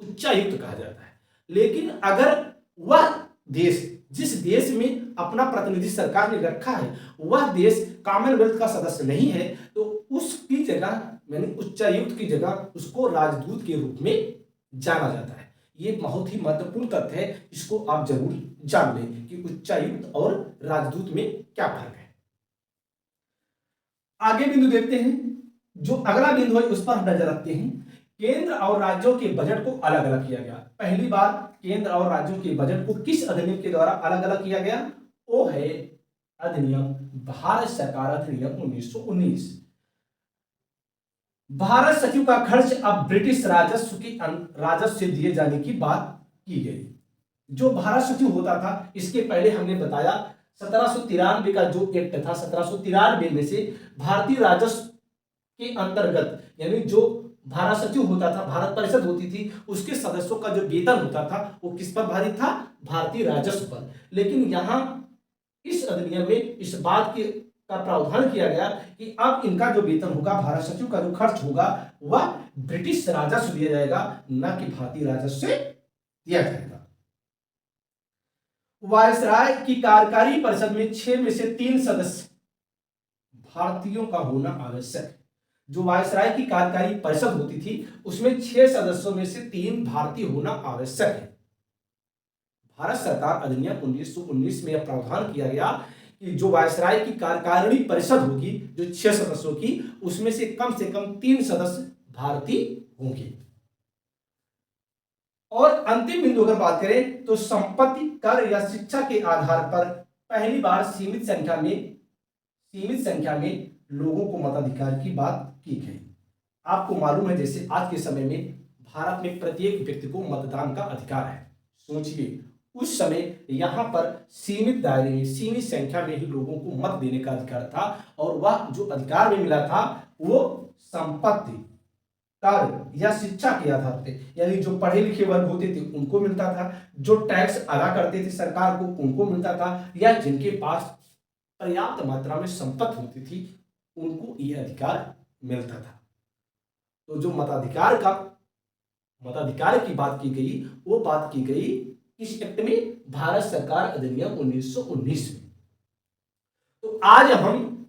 S2: उच्चायुक्त कहा जाता है। लेकिन अगर वह देश, जिस देश में अपना प्रतिनिधि सरकार ने रखा है, वह देश कॉमनवेल्थ का सदस्य नहीं है, तो उसकी जगह, यानी उच्चायुक्त की जगह, उसको राजदूत के रूप में जाना जाता है। ये बहुत ही महत्वपूर्ण तथ्य है, इसको आप जरूर जान लें कि उच्चायुक्त और राजदूत में क्या फर्क है। आगे बिंदु देखते हैं, जो अगला बिंदु है उस पर हम नजर रखते हैं। केंद्र और राज्यों के बजट को अलग अलग किया गया। पहली बार केंद्र और राज्यों के बजट को किस अधिनियम के द्वारा अलग अलग किया गया? वो है अधिनियम भारत सरकार अधिनियम 1919। भारत सचिव का खर्च अब ब्रिटिश राजस्व से दिए जाने की बात की गई। जो भारत सचिव होता था, इसके पहले हमने बताया 1793 का जो एक्ट था, 1793 में से भारतीय राजस्व के अंतर्गत, यानी जो भारत सचिव होता था, भारत परिषद होती थी, उसके सदस्यों का जो वेतन होता था वो किस पर भारित था? भारतीय राजस्व पर। लेकिन यहां इस अधिनियम में इस बात का प्रावधान किया गया कि अब इनका जो वेतन होगा, भारत सचिव का जो खर्च होगा, वह ब्रिटिश राजस्व दिया जाएगा, न कि भारतीय राजस्व से दिया जाएगा। वायसराय की कार्यकारी परिषद में 6 में से 3 सदस्य भारतीयों का होना आवश्यक है। जो वायसराय की कार्यकारी परिषद होती थी उसमें 6 सदस्यों में से 3 भारतीय होना आवश्यक है। भारत सरकार अधिनियम 1919 में यह प्रावधान किया गया कि जो वायसराय की कार्यकारिणी परिषद होगी, जो 6 सदस्यों की, उसमें से कम 3 सदस्य भारतीय होंगे। और अंतिम बिंदु अगर बात करें तो संपत्ति कर या शिक्षा के आधार पर पहली बार सीमित संख्या में लोगों को मताधिकार की बात की गई। आपको मालूम है जैसे आज के समय में भारत में प्रत्येक व्यक्ति को मतदान का अधिकार है। सोचिए उस समय यहाँ पर सीमित दायरे में, सीमित संख्या में ही लोगों को मत देने का अधिकार था, और वह जो अधिकार में मिला था वो संपत्ति कर या शिक्षा के आधार पे, यानी जो पढ़े लिखे वर्ग होते थे उनको मिलता था, जो टैक्स अदा करते थे सरकार को उनको मिलता था, या जिनके पास पर्याप्त मात्रा में संपत्ति होती थी उनको यह अधिकार मिलता था। तो जो मताधिकार की बात की गई, वो बात की गई किस एक्ट में? भारत सरकार अधिनियम 1919 में। तो आज हम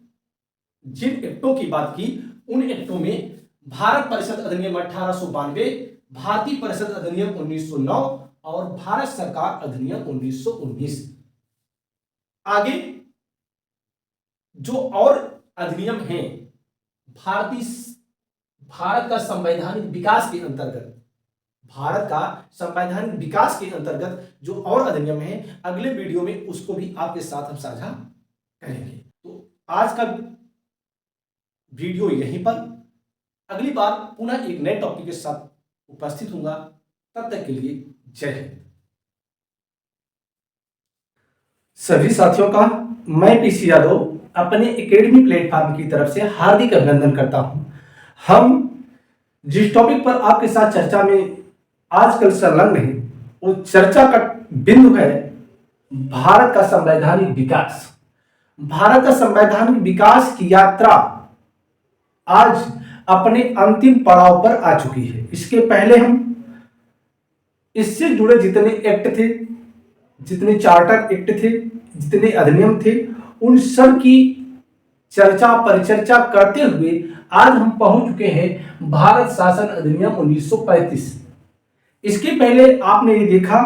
S2: जिन एक्टों की बात की, उन एक्टों में भारत परिषद अधिनियम 1892, भारतीय परिषद अधिनियम 1909 और भारत सरकार अधिनियम 1919। आगे जो और अधिनियम हैं भारत का संवैधानिक विकास के अंतर्गत, जो और अधिनियम हैं, अगले वीडियो में उसको भी आपके साथ हम साझा करेंगे। तो आज का वीडियो यहीं पर, अगली बार पुनः एक नए टॉपिक के साथ उपस्थित होऊंगा। तब तक के लिए जय हिंद।
S1: सभी साथियों का मैं पीसी यादव अपने एकेडमी प्लेटफॉर्म की तरफ से हार्दिक अभिनंदन करता हूं। हम जिस टॉपिक पर आपके साथ चर्चा में आजकल संलग्न है, वो चर्चा का बिंदु है भारत का संवैधानिक विकास। भारत का संवैधानिक विकास की यात्रा आज अपने अंतिम पड़ाव पर आ चुकी है। इसके पहले हम इससे जुड़े जितने एक्ट थे, जितने चार्टर एक्ट थे, जितने अधिनियम थे, उन सब की चर्चा परिचर्चा करते हुए आज हम पहुंच चुके हैं भारत शासन अधिनियम 1935। इसके पहले आपने ये देखा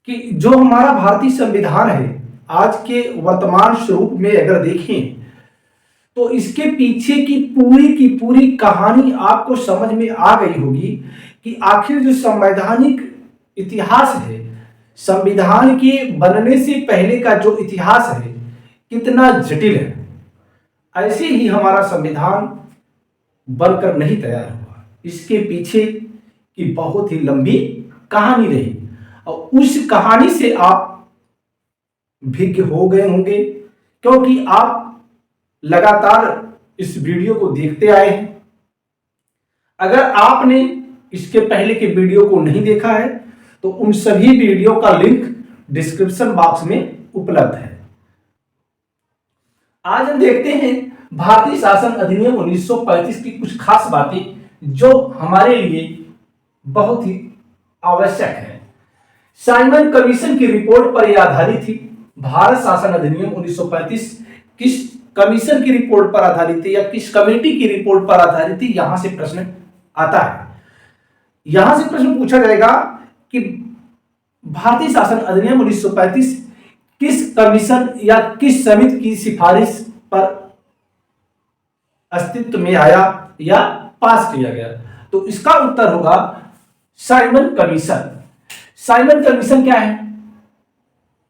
S1: कि जो हमारा भारतीय संविधान है, आज के वर्तमान स्वरूप में अगर देखें तो इसके पीछे की पूरी कहानी आपको समझ में आ गई होगी कि आखिर जो संवैधानिक इतिहास है, संविधान के बनने से पहले का जो इतिहास है, कितना जटिल है। ऐसे ही हमारा संविधान बनकर नहीं तैयार हुआ, इसके पीछे की बहुत ही लंबी कहानी रही, और उस कहानी से आप भिज्ञ हो गए होंगे, क्योंकि आप लगातार इस वीडियो को देखते आए हैं। अगर आपने इसके पहले के वीडियो को नहीं देखा है तो उन सभी वीडियो का लिंक डिस्क्रिप्शन बॉक्स में उपलब्ध है। आज हम देखते हैं भारतीय शासन अधिनियम 1935 की कुछ खास बातें जो हमारे लिए बहुत ही आवश्यक है। साइमन कमीशन की रिपोर्ट पर यह आधारित थी। भारत शासन अधिनियम 1935 किस कमीशन की रिपोर्ट पर आधारित थी या किस कमेटी की रिपोर्ट पर आधारित थी, यहां से प्रश्न आता है। यहां से प्रश्न पूछा जाएगा कि भारतीय शासन अधिनियम 1935 किस कमीशन या किस समिति की सिफारिश पर अस्तित्व में आया या पास किया गया, तो इसका उत्तर होगा साइमन कमीशन। साइमन कमीशन क्या है?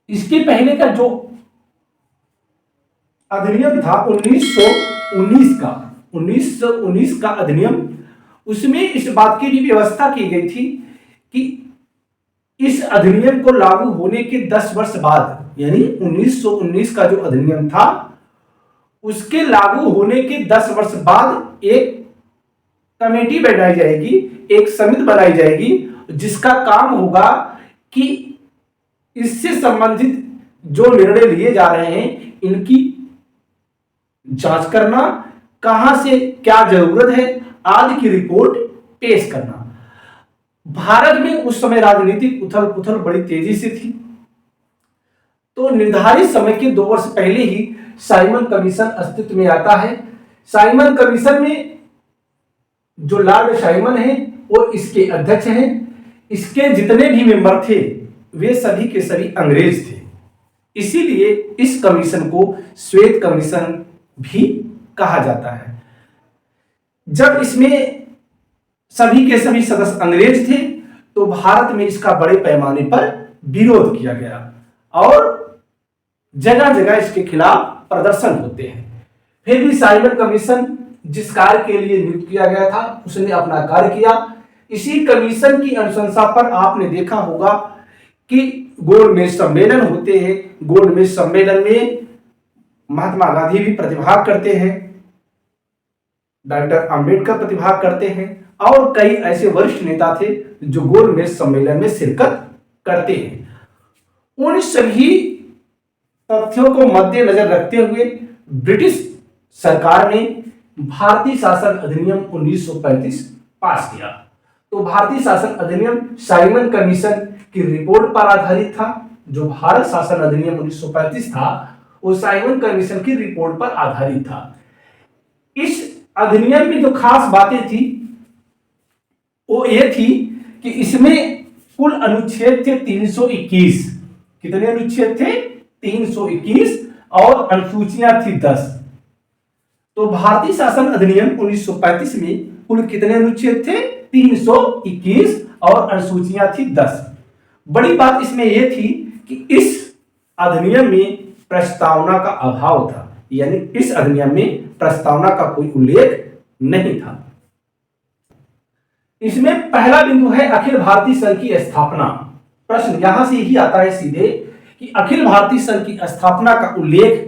S1: इसके पहले का जो अधिनियम था 1919 का अधिनियम, उसमें इस बात की भी व्यवस्था की गई थी कि इस अधिनियम को लागू होने के 10 वर्ष बाद, यानी 1919 का जो अधिनियम था उसके लागू होने के 10 वर्ष बाद एक कमेटी बनाई जाएगी, एक समिति बनाई जाएगी, जिसका काम होगा कि इससे संबंधित जो निर्णय लिए जा रहे हैं इनकी जांच करना, कहां से क्या जरूरत है आदि की रिपोर्ट पेश करना। भारत में उस समय राजनीतिक उथल पुथल बड़ी तेजी से थी, तो निर्धारित समय के 2 वर्ष पहले ही साइमन कमीशन अस्तित्व में आता है। साइमन कमीशन में जो लॉर्ड साइमन है वो इसके अध्यक्ष हैं। इसके जितने भी मेंबर थे वे सभी के सभी अंग्रेज थे।
S2: इसीलिए इस कमीशन को श्वेत कमीशन भी कहा जाता है। जब इसमें सभी के सभी सदस्य अंग्रेज थे तो भारत में इसका बड़े पैमाने पर विरोध किया गया और जगह जगह इसके खिलाफ प्रदर्शन होते हैं। फिर भी साइमन कमीशन जिस कार्य के लिए नियुक्त किया गया था उसने अपना कार्य किया। इसी कमीशन की अनुशंसा पर आपने देखा होगा कि गोलमेज सम्मेलन होते हैं। गोलमेज सम्मेलन में महात्मा गांधी भी प्रतिभाग करते हैं, डॉक्टर अंबेडकर प्रतिभाग करते हैं और कई ऐसे वरिष्ठ नेता थे जो गोलमेज सम्मेलन में शिरकत करते हैं। उन सभी तथ्यों को मद्देनजर रखते हुए ब्रिटिश सरकार ने भारतीय शासन अधिनियम 1935 पास किया। तो भारतीय शासन अधिनियम साइमन कमीशन की रिपोर्ट पर आधारित था। जो भारत शासन अधिनियम 1935 था वो साइमन कमीशन की रिपोर्ट पर आधारित था। इस अधिनियम में जो खास बातें थी वो ये थी कि इसमें कुल अनुच्छेद थे 321। कितने अनुच्छेद थे? 321 और अनुसूचियां थी 10। तो भारतीय शासन अधिनियम 1935 में कुल कितने अनुच्छेद थे? 321 और अनुसूचियां थी 10। बड़ी बात इसमें यह थी कि इस अधिनियम में प्रस्तावना का अभाव था, यानी इस अधिनियम में प्रस्तावना का कोई उल्लेख नहीं था। इसमें पहला बिंदु है अखिल भारतीय संघ की स्थापना। प्रश्न यहां से ही आता है सीधे कि अखिल भारतीय संघ की स्थापना का उल्लेख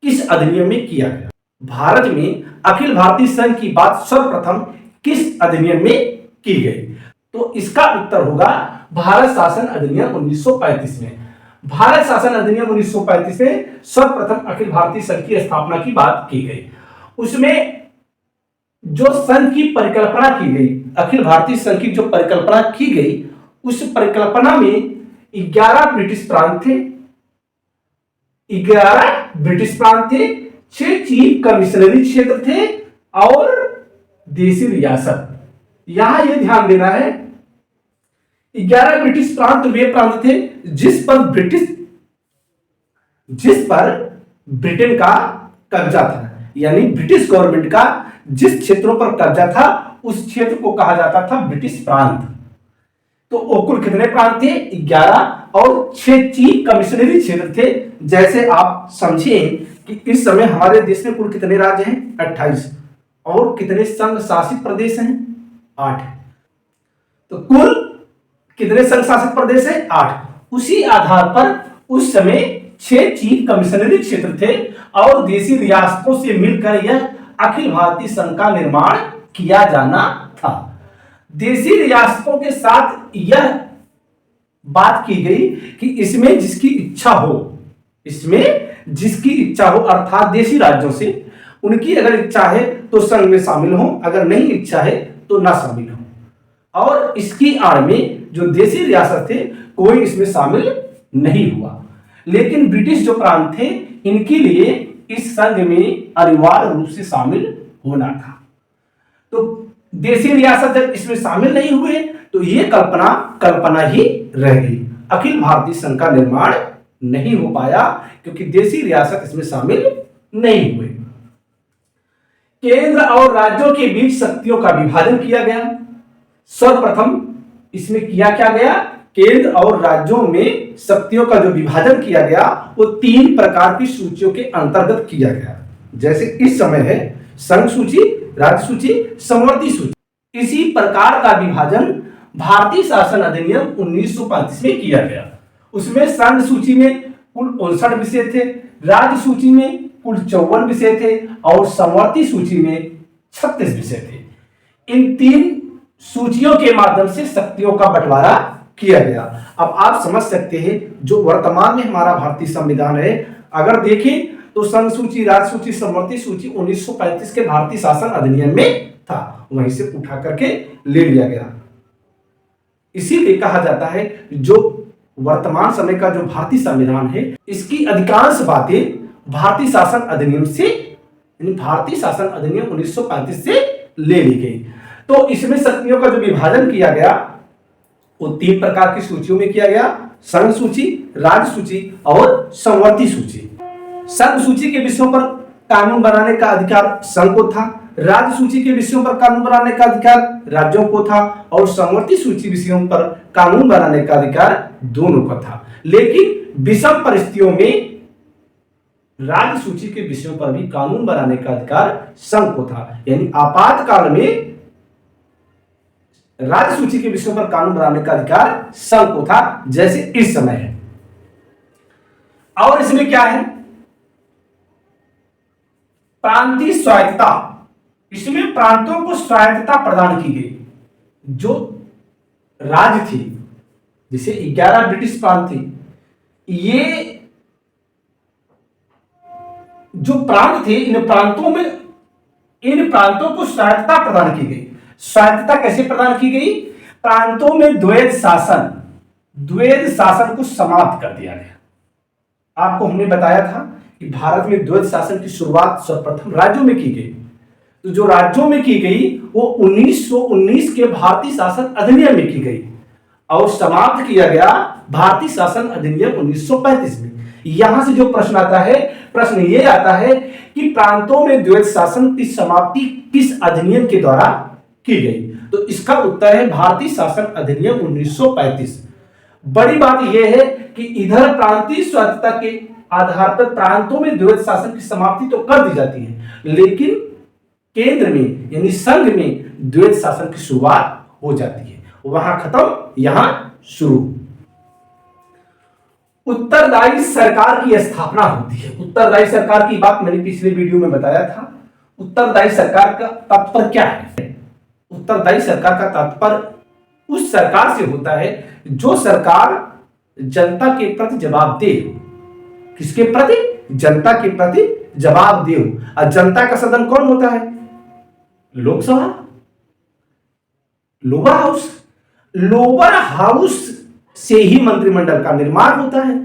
S2: किस अधिनियम में किया गया? भारत में अखिल भारतीय संघ की बात सर्वप्रथम किस अधिनियम में की गई? तो इसका उत्तर होगा भारत शासन अधिनियम 1935 में। भारत शासन अधिनियम 1935 में सर्वप्रथम अखिल भारतीय संघ की स्थापना की बात की गई। उसमें जो संघ की परिकल्पना की गई, अखिल भारतीय संघ की जो परिकल्पना की गई, उस परिकल्पना में 11 ब्रिटिश प्रांत थे, 11 ब्रिटिश प्रांत थे, 6 चीफ कमिश्नरी क्षेत्र थे और देशी रियासत। यहां यह ध्यान देना है 11 ब्रिटिश प्रांत वे प्रांत थे जिस पर ब्रिटेन का कब्जा था, यानी ब्रिटिश गवर्नमेंट का जिस क्षेत्रों पर कब्जा था उस क्षेत्र को कहा जाता था ब्रिटिश प्रांत। तो वो कुल कितने प्रांत थे? 11 और 6 चीफ कमिश्नरी क्षेत्र थे। जैसे आप समझें कि इस समय हमारे देश में कुल कितने राज्य हैं? 28 और कितने संघ शासित प्रदेश हैं? 8। तो कुल कितने संघ शासित प्रदेश हैं? 8। उसी आधार पर उस समय 6 चीफ कमिश्नरी क्षेत्र थे और देशी रियासतों से मिलकर यह अखिल भारतीय संघ का निर्माण किया जाना था। देशी रियासतों के साथ यह बात की गई कि इसमें जिसकी इच्छा हो, अर्थात देशी राज्यों से उनकी अगर इच्छा है तो संघ में शामिल हो, अगर नहीं इच्छा है तो ना शामिल हो। और इसकी आड़ में जो देशी रियासत थे कोई इसमें शामिल नहीं हुआ। लेकिन ब्रिटिश जो प्रांत थे इनके लिए इस संघ में अनिवार्य रूप से शामिल होना था। तो देशी रियासत जब इसमें शामिल नहीं हुए तो ये कल्पना ही रह गई। अखिल भारतीय संघ का निर्माण नहीं हो पाया क्योंकि देशी रियासत इसमें शामिल नहीं हुए। केंद्र और राज्यों के बीच शक्तियों का विभाजन किया गया। सर्वप्रथम इसमें किया क्या गया? केंद्र और राज्यों में शक्तियों का जो विभाजन किया गया वो 3 प्रकार की सूचियों के अंतर्गत किया गया। जैसे इस समय है संघ सूची, राज्य सूची, समवर्ती सूची। इसी प्रकार का विभाजन भारतीय शासन अधिनियम 1935 में किया गया। उसमें संघ सूची में कुल 59 विषय थे, राज्य सूची में कुल 54 विषय थे और समवर्ती सूची में 36 विषय थे। इन 3 सूचियों के माध्यम से शक्तियों का बंटवारा किया गया। अब आप समझ सकते हैं जो वर्तमान में हमारा भारतीय संविधान है, अगर देखें तो संघ सूची, राज्य सूची, समवर्ती सूची 1935 के भारतीय शासन अधिनियम में था, वहीं से उठा करके ले लिया गया। इसीलिए कहा जाता है जो वर्तमान समय का जो भारतीय संविधान है इसकी अधिकांश बातें भारतीय शासन अधिनियम से, भारतीय शासन अधिनियम 1935 से ले ली गई। तो इसमें शक्तियों का जो विभाजन किया गया वो 3 प्रकार की सूचियों में किया गया। संघ सूची, राज्य सूची और संवर्ती सूची। संघ सूची के विषयों पर कानून बनाने का अधिकार संघ को था, राज्य सूची के विषयों पर कानून बनाने का अधिकार राज्यों को था, और संवर्ती सूची विषयों पर कानून बनाने का अधिकार दोनों को था। लेकिन विषम परिस्थितियों में राज्य सूची के विषयों पर भी कानून बनाने का अधिकार संघ को था, यानी आपातकाल में राज्य सूची के विषयों पर कानून बनाने का अधिकार संघ को था, जैसे इस समय है। और इसमें क्या है, प्रांतीय स्वायत्तता, इसमें प्रांतों को स्वायत्तता प्रदान की गई। जो राज्य थी, जिसे 11 ब्रिटिश प्रांत थे, ये जो प्रांत थे, इन प्रांतों को स्वायत्तता प्रदान की गई। स्वायत्तता कैसे प्रदान की गई? प्रांतों में द्वैध शासन को समाप्त कर दिया गया। आपको हमने बताया था कि भारत में द्वैध शासन की शुरुआत सर्वप्रथम राज्यों में की गई। तो जो राज्यों में की गई वो 1919 के भारतीय शासन अधिनियम में की गई और समाप्त किया गया भारतीय शासन अधिनियम 1935 में। यहां से जो प्रश्न आता है, प्रश्न ये आता है कि प्रांतों में द्वैध शासन की समाप्ति किस अधिनियम के द्वारा की गई? तो इसका उत्तर है भारतीय शासन अधिनियम 1935। बड़ी बात यह है कि इधर प्रांतीय स्वायत्तता के आधार पर प्रांतों में द्वैध शासन की समाप्ति तो कर दी जाती है, लेकिन केंद्र में यानी संघ में द्वैध शासन की शुरुआत हो जाती है। वहां खत्म, यहां शुरू। उत्तरदायी सरकार की स्थापना होती है। उत्तरदायी सरकार की बात मैंने पिछले वीडियो में बताया था। उत्तरदायी सरकार का तात्पर्य क्या है? उत्तरदायी सरकार का तात्पर्य उस सरकार से होता है जो सरकार जनता के प्रति जवाबदेह हो। किसके प्रति? जनता के प्रति जवाबदेह हो। और जनता का सदन कौन होता है? Lok Sabha, lower house. Lower house से ही मंत्रिमंडल का निर्माण होता है।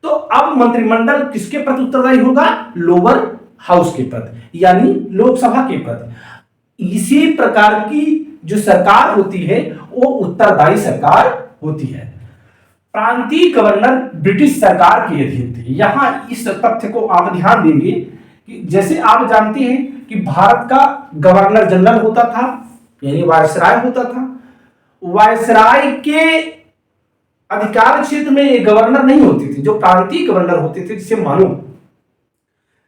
S2: तो अब मंत्रिमंडल किसके प्रति उत्तरदायी होगा? लोअर हाउस के प्रति, यानी लोकसभा के प्रति। इसी प्रकार की जो सरकार होती है वो उत्तरदायी सरकार होती है। प्रांतीय गवर्नर ब्रिटिश सरकार के अधीन थे। यहां इस तथ्य को आप ध्यान देंगे कि जैसे आप जानते हैं कि भारत का गवर्नर जनरल होता था, यानी वायसराय होता था। वायसराय के अधिकार क्षेत्र में गवर्नर नहीं होते थे, जो प्रांतीय गवर्नर होते थे। जिसे मानो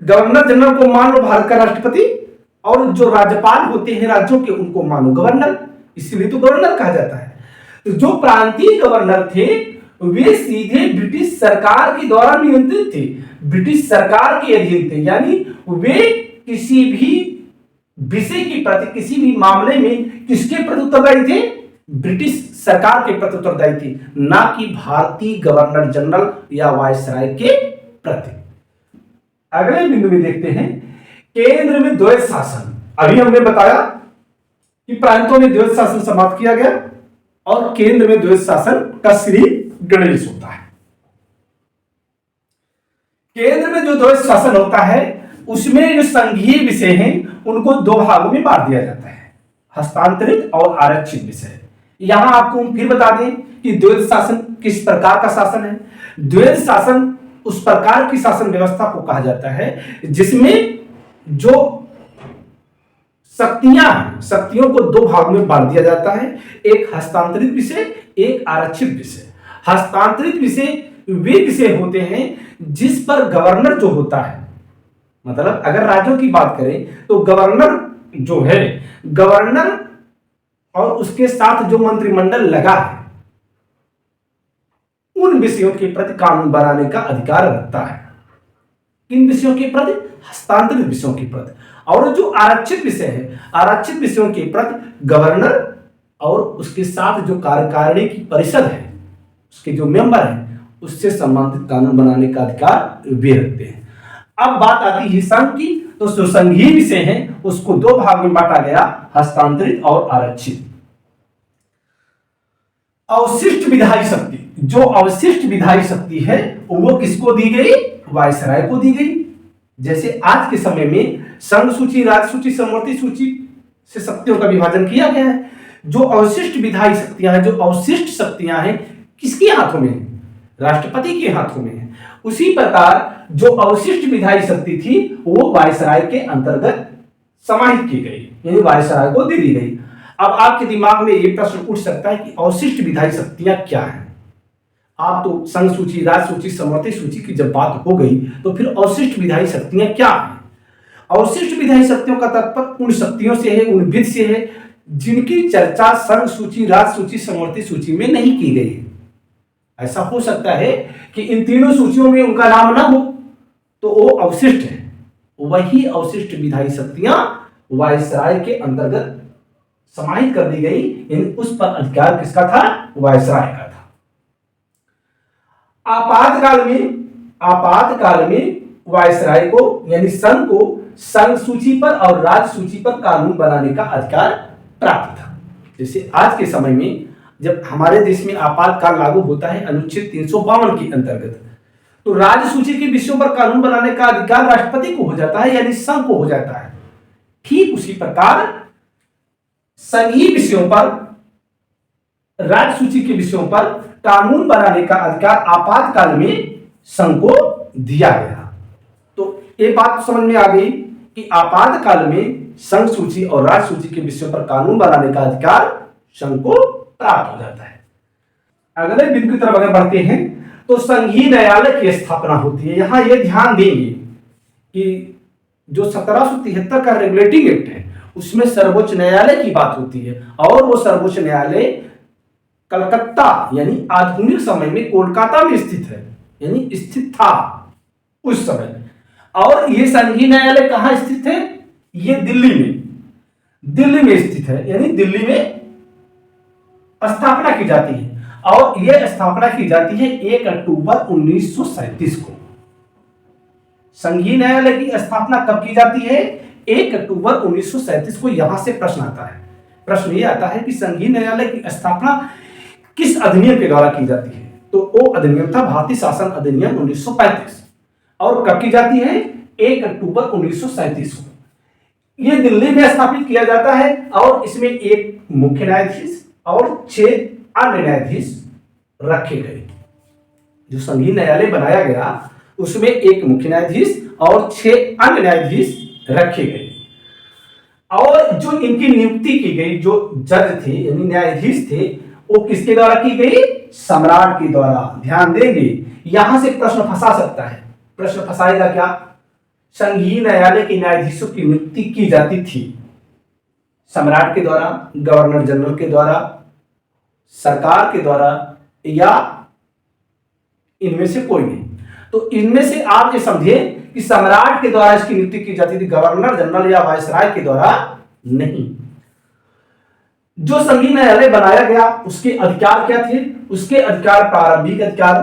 S2: गवर्नर जनरल को मान लो भारत का राष्ट्रपति, और जो राज्यपाल होते हैं राज्यों के उनको मानो गवर्नर, इसलिए तो गवर्नर कहा जाता है। तो जो प्रांतीय गवर्नर थे वे सीधे ब्रिटिश सरकार के द्वारा नियंत्रित थे, ब्रिटिश सरकार के अधीन थे, यानी वे किसी भी विषय के प्रति, किसी भी मामले में किसके प्रति उत्तरदायी थे? ब्रिटिश सरकार के प्रति उत्तरदायी थे, ना कि भारतीय गवर्नर जनरल या वायसराय के प्रति। अगले बिंदु में देखते हैं केंद्र में द्वैध शासन। अभी हमने बताया कि प्रांतों में द्वैध शासन समाप्त किया गया और केंद्र में द्वैध शासन का श्री गणेश होता है। केंद्र में जो द्वैध शासन होता है उसमें जो संघीय विषय हैं उनको दो भागों में बांट दिया जाता है, हस्तांतरित और आरक्षित विषय। यहां आपको फिर बता दें कि द्वैध शासन किस प्रकार का शासन है। द्वैध शासन उस प्रकार की शासन व्यवस्था को कहा जाता है जिसमें जो शक्तियों को दो भाग में बांट दिया जाता है, एक हस्तांतरित विषय, एक आरक्षित विषय। हस्तांतरित विषय वे विषय होते हैं जिस पर गवर्नर जो होता है, मतलब अगर राज्यों की बात करें तो गवर्नर जो है, गवर्नर और उसके साथ जो मंत्रिमंडल लगा है उन विषयों के प्रति कानून बनाने का अधिकार रखता है। किन विषयों के प्रति? हस्तांतरित विषयों के प्रति। और जो आरक्षित विषय है, आरक्षित विषयों के प्रति गवर्नर और उसके साथ जो कार्यकारिणी की परिषद है, उसके जो मेंबर हैं, उससे संबंधित कानून बनाने का अधिकार वे रखते हैं। अब बात आती है संघ की, तो जो संघीय विषय हैं उसको दो भाग में बांटा गया, हस्तांतरित और आरक्षित। अवशिष्ट विधायी शक्ति, जो अवशिष्ट विधायी शक्ति है वो किसको दी गई? वायसराय को दी गई। जैसे आज के समय में संघ सूची, राज्य सूची, संवर्ती सूची से शक्तियों का विभाजन किया गया है। जो अवशिष्ट विधायी शक्तियां हैं, जो अवशिष्ट शक्तियां हैं, किसके हाथों में?
S1: राष्ट्रपति के हाथों में है। उसी प्रकार जो अवशिष्ट विधायी शक्ति थी वो वायसराय के अंतर्गत समाहित की गई, यानी वायसराय को दे दी गई। अब आपके दिमाग में ये प्रश्न उठ सकता है कि अवशिष्ट विधायी शक्तियां क्या हैं। आप तो संघ सूची, राज्य सूची, समवर्ती सूची की जब बात हो गई तो फिर अवशिष्ट विधायी शक्तियां क्या हैं? अवशिष्ट विधायी शक्तियों का तात्पर्य उन शक्तियों से है, उन विध से है जिनकी चर्चा संघ सूची, राज्य सूची, समवर्ती सूची में नहीं की गई। ऐसा हो सकता है कि इन तीनों सूचियों में उनका नाम ना हो तो वो अवशिष्ट है। वही अवशिष्ट विधायी शक्तियां वायसराय के अंतर्गत समाहित कर दी गई, यानी उस पर अधिकार किसका था? वायसराय का था। आपातकाल में वायसराय को यानी संघ को संघ सूची पर और राज्य सूची पर कानून बनाने का अधिकार प्राप्त था। जैसे आज के समय में जब हमारे देश में आपातकाल लागू होता है अनुच्छेद 352 के अंतर्गत, तो राज्य सूची के विषयों पर कानून बनाने का अधिकार राष्ट्रपति को हो जाता है, यानी संघ को हो जाता है। ठीक उसी प्रकार संघीय विषयों पर, राज्य सूची के विषयों पर कानून बनाने का अधिकार आपातकाल में संघ को दिया गया। तो ये बात समझ में आ गई कि आपातकाल में संघ सूची और राज्य सूची के विषयों पर कानून बनाने का अधिकार संघ को प्राप्त हो जाता है। अगले बिंदु की तरफ अगर बढ़ते हैं तो संघीय न्यायालय की स्थापना होती है। यहां यह ध्यान देंगे कि जो 1773 का रेगुलेटिंग एक्ट है उसमें सर्वोच्च न्यायालय की बात होती है, और वो सर्वोच्च न्यायालय कलकत्ता यानी आधुनिक समय में कोलकाता में स्थित है, यानी स्थित था उस समय। और ये संघीय न्यायालय कहां स्थित है? ये दिल्ली में स्थित है, यानी दिल्ली में स्थापना की जाती है। और यह स्थापना की जाती है 1 अक्टूबर 1937 को। संघीय न्यायालय की स्थापना कब की जाती है? 1 अक्टूबर 1937 को। यहां से प्रश्न आता है। प्रश्न यह आता है कि संघीय न्यायालय की स्थापना किस अधिनियम के द्वारा की जाती है? तो वो अधिनियम था भारतीय शासन अधिनियम 1935। और कब की जाती है? 1 अक्टूबर 1937 को। यह दिल्ली में स्थापित किया जाता है और इसमें एक मुख्य न्यायाधीश और 6 अन्य न्यायाधीश रखे गए। जो संघीय न्यायालय बनाया गया उसमें एक मुख्य न्यायाधीश और 6 अन्य न्यायाधीश रखे गए। और जो इनकी नियुक्ति की गई, जो जज थे यानी न्यायाधीश थे, वो किसके द्वारा की गई? सम्राट के द्वारा। ध्यान देंगे, यहां से प्रश्न फंसा सकता है। प्रश्न फंसाएगा क्या? संघीय न्यायालय के न्यायाधीशों की नियुक्ति की जाती थी सम्राट के द्वारा, गवर्नर जनरल के द्वारा, सरकार के द्वारा, या इनमें से कोई नहीं। तो इनमें से आप ये समझिए कि सम्राट के द्वारा इसकी नियुक्ति की जाती थी, गवर्नर जनरल या वायसराय के द्वारा नहीं। जो संघीय न्यायालय बनाया गया उसके अधिकार क्या थे? उसके अधिकार प्रारंभिक अधिकार,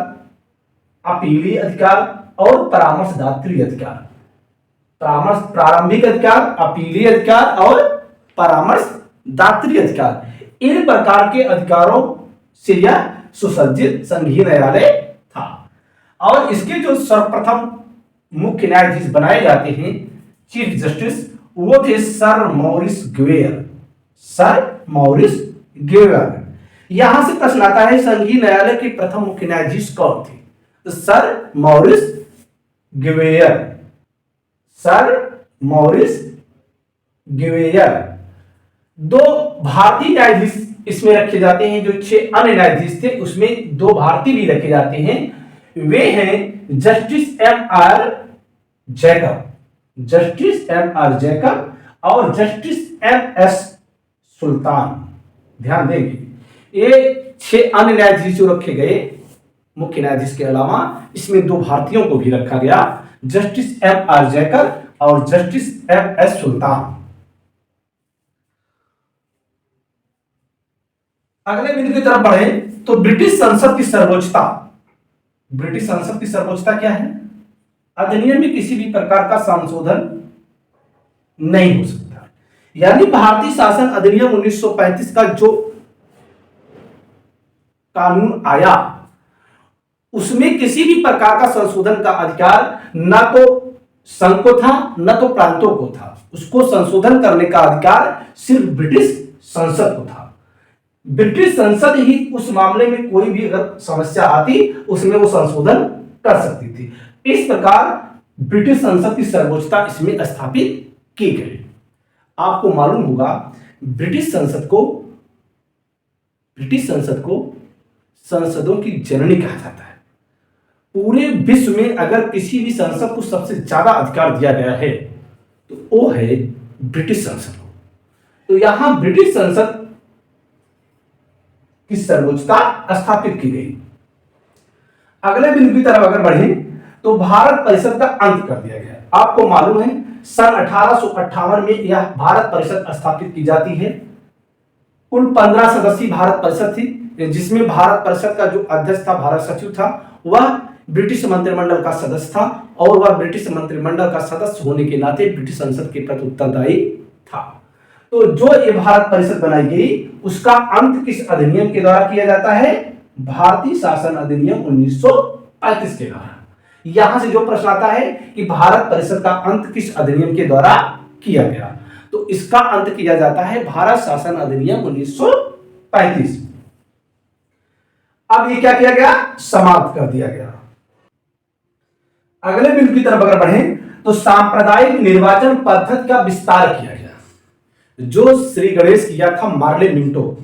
S1: अपीलीय अधिकार और परामर्शदात्री अधिकार। प्रारंभिक अधिकार, अपीलीय अधिकार और परामर्शदात्री अधिकार, इन प्रकार के अधिकारों से यह सुसज्जित संघीय न्यायालय था। और इसके जो सर्वप्रथम मुख्य न्यायाधीश बनाए जाते हैं, चीफ जस्टिस, वो थे sir Maurice Gwyer. Sir Maurice Gwyer. यहां से प्रश्न आता है संघीय न्यायालय के प्रथम मुख्य न्यायाधीश कौन थे? तो sir Maurice Gwyer. Sir Maurice Gwyer. 2 भारतीय न्यायाधीश इसमें रखे जाते हैं। जो 6 अन्य न्यायाधीश थे उसमें 2 भारतीय भी रखे जाते हैं। वे हैं justice M.R. Jacob, justice M.R. Jacob और जस्टिस M.S. सुल्तान। ध्यान देंगे, ये 6 अन्य न्यायाधीश जो रखे गए मुख्य न्यायाधीश के अलावा, इसमें 2 भारतीयों को भी रखा गया, जस्टिस M.R. जैकब और जस्टिस M.S. सुल्तान। अगले बिंदु की तरफ बढ़े तो ब्रिटिश संसद की सर्वोच्चता। ब्रिटिश संसद की सर्वोच्चता क्या है? अधिनियम में किसी भी प्रकार का संशोधन नहीं हो सकता। यानी भारतीय शासन अधिनियम 1935 का जो कानून आया उसमें किसी भी प्रकार का संशोधन का अधिकार न तो संघ को था न तो प्रांतों को था। उसको संशोधन करने का अधिकार सिर्फ ब्रिटिश संसद को था। ब्रिटिश संसद ही उस मामले में कोई भी अगर समस्या आती उसमें वो संशोधन कर सकती थी। इस प्रकार ब्रिटिश संसद की सर्वोच्चता इसमें स्थापित की गई। आपको मालूम होगा ब्रिटिश संसद को संसदों की जननी कहा जाता है। पूरे विश्व में अगर किसी भी संसद को सबसे ज्यादा अधिकार दिया गया है तो वो है ब्रिटिश संसद को। तो यहां ब्रिटिश संसद की सर्वोच्चता स्थापित की गई। अगले बिंदु की तरफ अगर बढ़े तो भारत परिषद का अंत कर दिया गया। आपको मालूम है सन 1858 में यह भारत परिषद स्थापित की जाती है। कुल 15 सदस्यीय भारत परिषद थी, जिसमें भारत परिषद का जो अध्यक्ष था, भारत सचिव था, वह ब्रिटिश मंत्रिमंडल का सदस्य था और वह ब्रिटिश मंत्रिमंडल का सदस्य होने के नाते ब्रिटिश संसद के प्रति उत्तरदायी था। तो जो ये भारत परिषद बनाई गई उसका अंत किस अधिनियम के द्वारा किया जाता है? भारतीय शासन अधिनियम 1935 के द्वारा। यहां से जो प्रश्न आता है कि भारत परिषद का अंत किस अधिनियम के द्वारा किया गया, तो इसका अंत किया जाता है भारत शासन अधिनियम 1935। अब ये क्या किया गया? समाप्त कर दिया गया। अगले बिंदु की तरफ अगर बढ़े तो सांप्रदायिक निर्वाचन पद्धति का विस्तार किया गया। जो श्री गणेश किया था मार्ले मिंटो,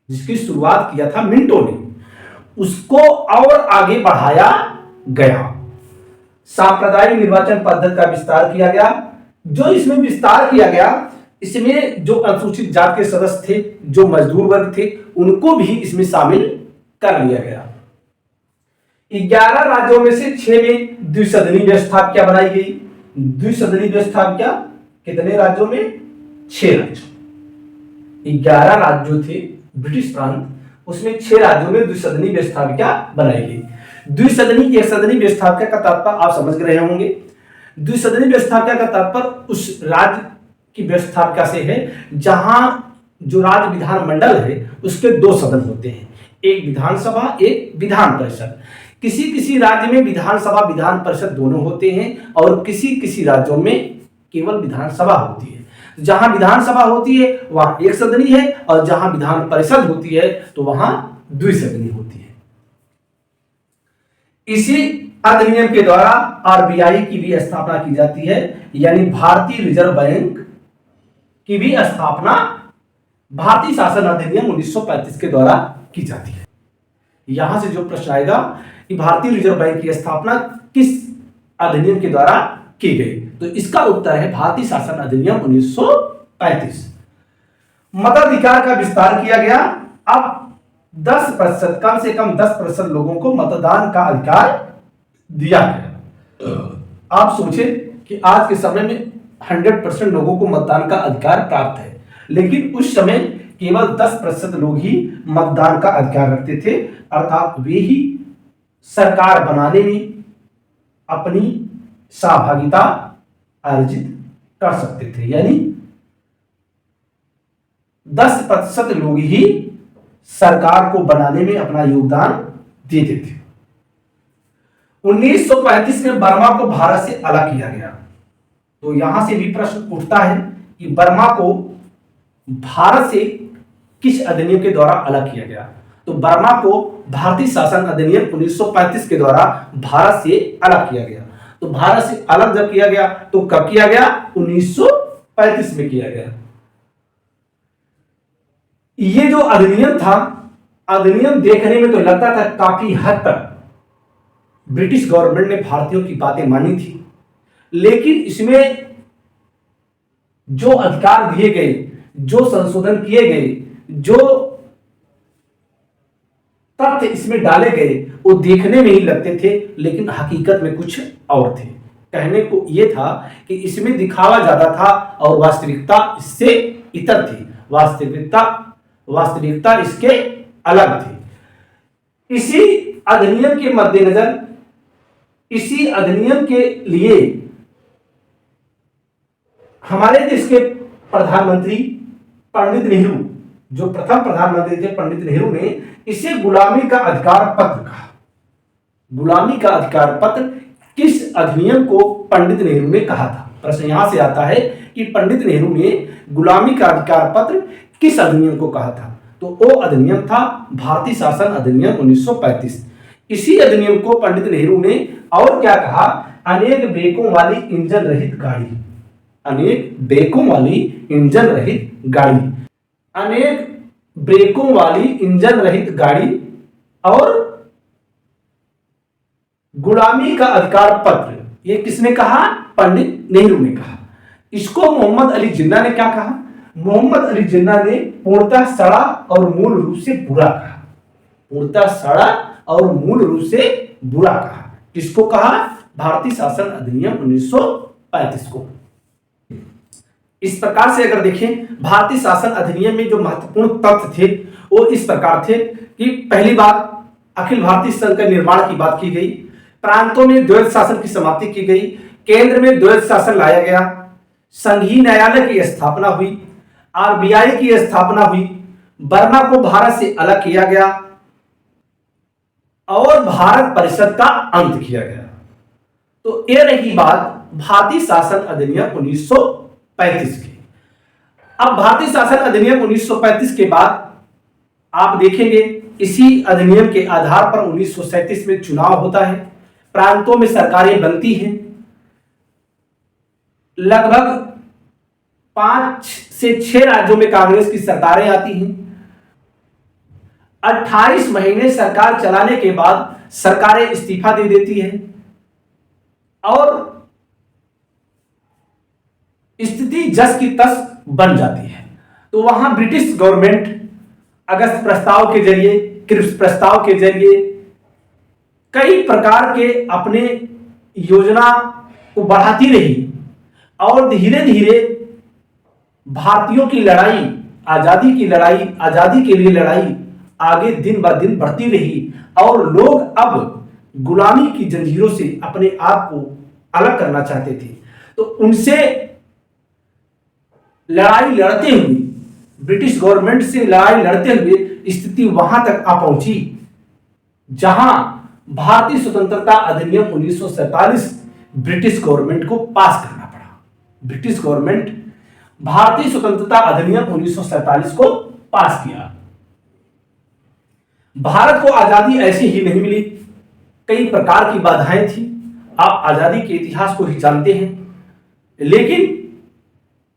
S1: जिसकी शुरुआत किया था मिंटो ने, उसको और आगे बढ़ाया गया। सांप्रदायिक निर्वाचन पद्धति का विस्तार किया गया। जो इसमें विस्तार किया गया, इसमें जो अनुसूचित जाति के सदस्य थे, जो मजदूर वर्ग थे, उनको भी इसमें शामिल कर लिया गया। 11 राज्यों में से 6 में द्विसदनीय व्यवस्था क्या बनाई गई? द्विसदनीय व्यवस्था क्या? कितने राज्यों में? 6 राज्यों। 11 राज्यों थे ब्रिटिश प्रांत, उसमें 6 राज्यों में द्विसदनीय व्यवस्था क्या बनाई गई। द्विसदनीय एक सदनीय व्यवस्था का तात्पर्य आप समझ रहे होंगे। द्विसदनीय व्यवस्था का तात्पर्य उस राज्य की व्यवस्था से है जहां जो राज्य विधानमंडल है उसके 2 सदन होते हैं, एक विधानसभा, एक विधान परिषद। किसी किसी राज्य में विधानसभा विधान परिषद दोनों होते हैं और किसी किसी राज्यों में केवल विधानसभा होती है। जहां विधानसभा होती है वहां एक सदनी है और जहां विधान परिषद होती है तो वहां द्विसदनी होती है। इसी अधिनियम के द्वारा आरबीआई की भी स्थापना की जाती है, यानी भारतीय रिजर्व बैंक की भी स्थापना भारतीय शासन अधिनियम 1935 के द्वारा की जाती है। यहां से जो प्रश्न आएगा कि भारतीय रिजर्व बैंक की स्थापना किस अधिनियम के द्वारा की गई, तो इसका उत्तर है भारतीय शासन अधिनियम 1935। मताधिकार का विस्तार किया गया। अब 10%, कम से कम 10% लोगों को मतदान का अधिकार दिया गया। आप सोचें कि आज के समय में 100% लोगों को मतदान का अधिकार प्राप्त है, लेकिन उस समय केवल 10% लोग ही मतदान का अधिकार रखते थे, अर्थात वे ही सरकार बनाने में अपनी सहभागिता अर्जित कर सकते थे। यानी 10% लोग ही सरकार को बनाने में अपना योगदान देते थे। 1935 में बर्मा को भारत से अलग किया गया। तो यहां से भी प्रश्न उठता है कि बर्मा को भारत से किस अधिनियम के द्वारा अलग किया गया? तो बर्मा को भारतीय शासन अधिनियम 1935 के द्वारा भारत से अलग किया गया। तो भारत से अलग जब किया गया तो कब किया गया? 1935 में किया गया। ये जो अधिनियम था, अधिनियम देखने में तो लगता था काफी हद तक ब्रिटिश गवर्नमेंट ने भारतीयों की बातें मानी थी, लेकिन इसमें जो अधिकार दिए गए, जो संशोधन किए गए, जो तथ्य इसमें डाले गए, वो देखने में ही लगते थे, लेकिन हकीकत में कुछ और थे। कहने को यह था कि इसमें दिखावा ज्यादा था और वास्तविकता इससे इतर थी। वास्तविकता इसके अलग थी। इसी अधिनियम के मद्देनजर, इसी अधिनियम के लिए हमारे देश के प्रधानमंत्री पंडित नेहरू, जो प्रथम प्रधानमंत्री थे पंडित नेहरू ने इसे गुलामी का अधिकार पत्र कहा। गुलामी का अधिकार पत्र किस अधिनियम को पंडित नेहरू ने कहा था? प्रश्न यहां से आता है कि पंडित नेहरू ने गुलामी का अधिकार पत्र किस अधिनियम को कहा था?
S2: तो वो अधिनियम था भारतीय शासन अधिनियम 1935। इसी अधिनियम को पंडित नेहरू ने और क्या कहा, अनेक ब्रेकों वाली इंजन रहित गाड़ी, अनेक ब्रेकों वाली इंजन रहित गाड़ी, अनेक ब्रेकों वाली इंजन रहित गाड़ी और गुलामी का अधिकार पत्र, ये किसने कहा, पंडित नेहरू ने कहा। इसको मोहम्मद अली जिन्ना ने क्या कहा, मोहम्मद अली जिन्ना ने पूर्णतः सड़ा और मूल रूप से बुरा कहा, पूर्णतः सड़ा और मूल रूप से बुरा कहा। किसको कहा, भारतीय शासन अधिनियम 1935 को। इस प्रकार से अगर देखें भारतीय शासन अधिनियम में जो महत्वपूर्ण तथ्य थे वो इस प्रकार थे कि पहली बार अखिल भारतीय संघ का निर्माण की बात की गई, प्रांतों में द्वैध शासन की समाप्ति की गई, केंद्र में द्वैध शासन लाया गया, संघीय न्यायालय की स्थापना हुई, आरबीआई की स्थापना हुई, बर्मा को भारत से अलग किया गया और भारत परिषद का अंत किया गया। तो ये रही बात भारतीय शासन अधिनियम 1935 की। अब भारतीय शासन अधिनियम 1935 के बाद आप देखेंगे इसी अधिनियम के आधार पर 1937 में चुनाव होता है, प्रांतों में सरकारें बनती हैं, लगभग 5 से 6 राज्यों में कांग्रेस की सरकारें आती हैं। 28 महीने सरकार चलाने के बाद सरकारें इस्तीफा दे देती हैं और स्थिति जस की तस बन जाती है। तो वहां ब्रिटिश गवर्नमेंट अगस्त प्रस्ताव के जरिए, क्रिप्स प्रस्ताव के जरिए कई प्रकार के अपने योजना को बढ़ाती रही और धीरे धीरे भारतीयों की लड़ाई, आजादी की लड़ाई, आजादी के लिए लड़ाई आगे दिन ब दिन बढ़ती रही और लोग अब गुलामी की जंजीरों से अपने आप को अलग करना चाहते थे। तो उनसे लड़ाई लड़ते हुए, ब्रिटिश गवर्नमेंट से लड़ाई लड़ते हुए स्थिति वहां तक आ पहुंची जहां भारतीय स्वतंत्रता अधिनियम 1947 ब्रिटिश गवर्नमेंट को पास करना पड़ा। ब्रिटिश गवर्नमेंट भारतीय स्वतंत्रता अधिनियम 1947 को पास किया। भारत को आजादी ऐसे ही नहीं मिली, कई प्रकार की बाधाएं थी। आप आजादी के इतिहास को ही जानते हैं, लेकिन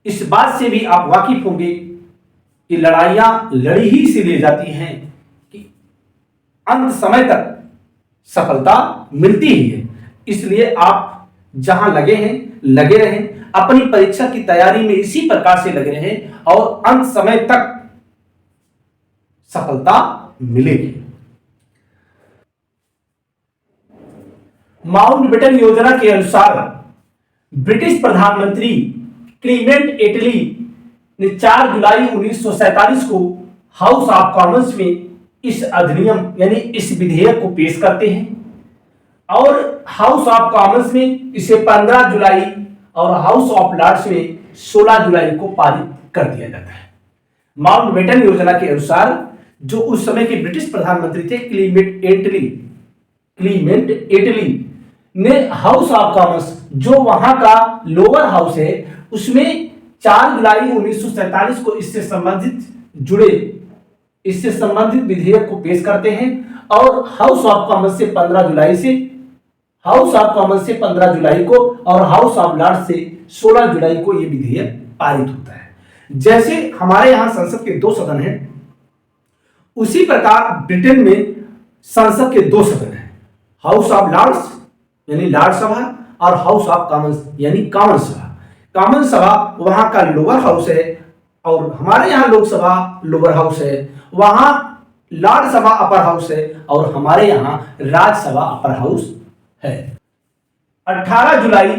S2: इस बात से भी आप वाकिफ होंगे कि लड़ाइयां लड़ी ही से ले जाती हैं कि अंत समय तक सफलता मिलती ही है। इसलिए आप जहां लगे हैं लगे रहें, अपनी परीक्षा की तैयारी में इसी प्रकार से लगे रहें और अंत समय तक सफलता मिलेगी। माउंटबेटन योजना के अनुसार ब्रिटिश प्रधानमंत्री क्लीमेंट एटली ने 4 जुलाई 1947 को हाउस ऑफ कॉमन्स में इस अधिनियम यानी इस विधेयक को पेश करते हैं और हाउस ऑफ कॉमन्स में इसे 15 जुलाई और हाउस ऑफ लॉर्ड्स में 16 जुलाई को पारित कर दिया जाता है। माउंटबेटन योजना के अनुसार जो उस समय के ब्रिटिश प्रधानमंत्री थे क्लीमेंट एटली ने हाउस ऑफ कॉमन्स जो वहां का लोअर हाउस है उसमें 4 जुलाई 1947 को इससे संबंधित विधेयक को पेश करते हैं और हाउस ऑफ कॉमन्स से 15 जुलाई को और हाउस ऑफ लॉर्ड्स से 16 जुलाई को यह विधेयक पारित होता है। जैसे हमारे यहां संसद के 2 सदन हैं, उसी प्रकार ब्रिटेन में संसद के 2 सदन हैं, हाउस ऑफ लॉर्ड्स यानी लॉर्ड सभा और हाउस ऑफ कॉमन्स यानी कॉमन सभा। कॉमन सभा वहां का लोअर हाउस है और हमारे यहां लोकसभा लोअर हाउस है, वहां लॉर्ड सभा अपर हाउस है और हमारे यहां राज्यसभा अपर हाउस है। 18 जुलाई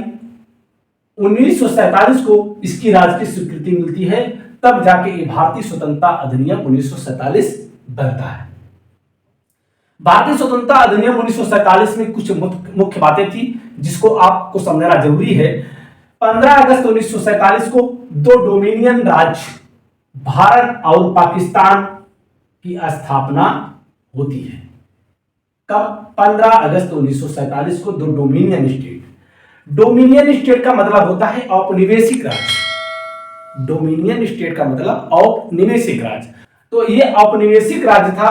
S2: 1947 को इसकी राजकीय स्वीकृति मिलती है, तब जाके ये भारतीय स्वतंत्रता अधिनियम 1947 बनता है। भारतीय स्वतंत्रता अधिनियम 1947 में कुछ मुख्य बातें थी जिसको आपको समझना जरूरी है। 15 अगस्त 1947 को 2 डोमिनियन राज्य भारत और पाकिस्तान की स्थापना होती है। कब? 15 अगस्त 1947 को 2 डोमिनियन स्टेट। डोमिनियन स्टेट का मतलब होता है औपनिवेशिक राज्य। डोमिनियन स्टेट का मतलब औपनिवेशिक राज्य। तो ये औपनिवेशिक राज्य था।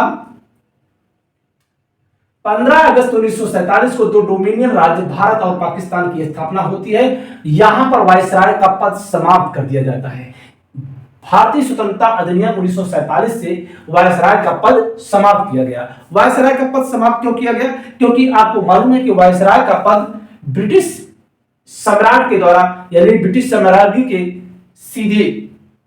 S2: 15 अगस्त 1947 को दो डोमिनियन राज्य भारत और पाकिस्तान की स्थापना होती है। यहां पर वायसराय का पद समाप्त कर दिया जाता है। भारतीय स्वतंत्रता अधिनियम 1947 से वायसराय का पद समाप्त किया गया। वायसराय का पद समाप्त क्यों किया गया? क्योंकि आपको मालूम है कि वायसराय का पद ब्रिटिश सम्राट के द्वारा, यानी ब्रिटिश साम्राज्य के सीधे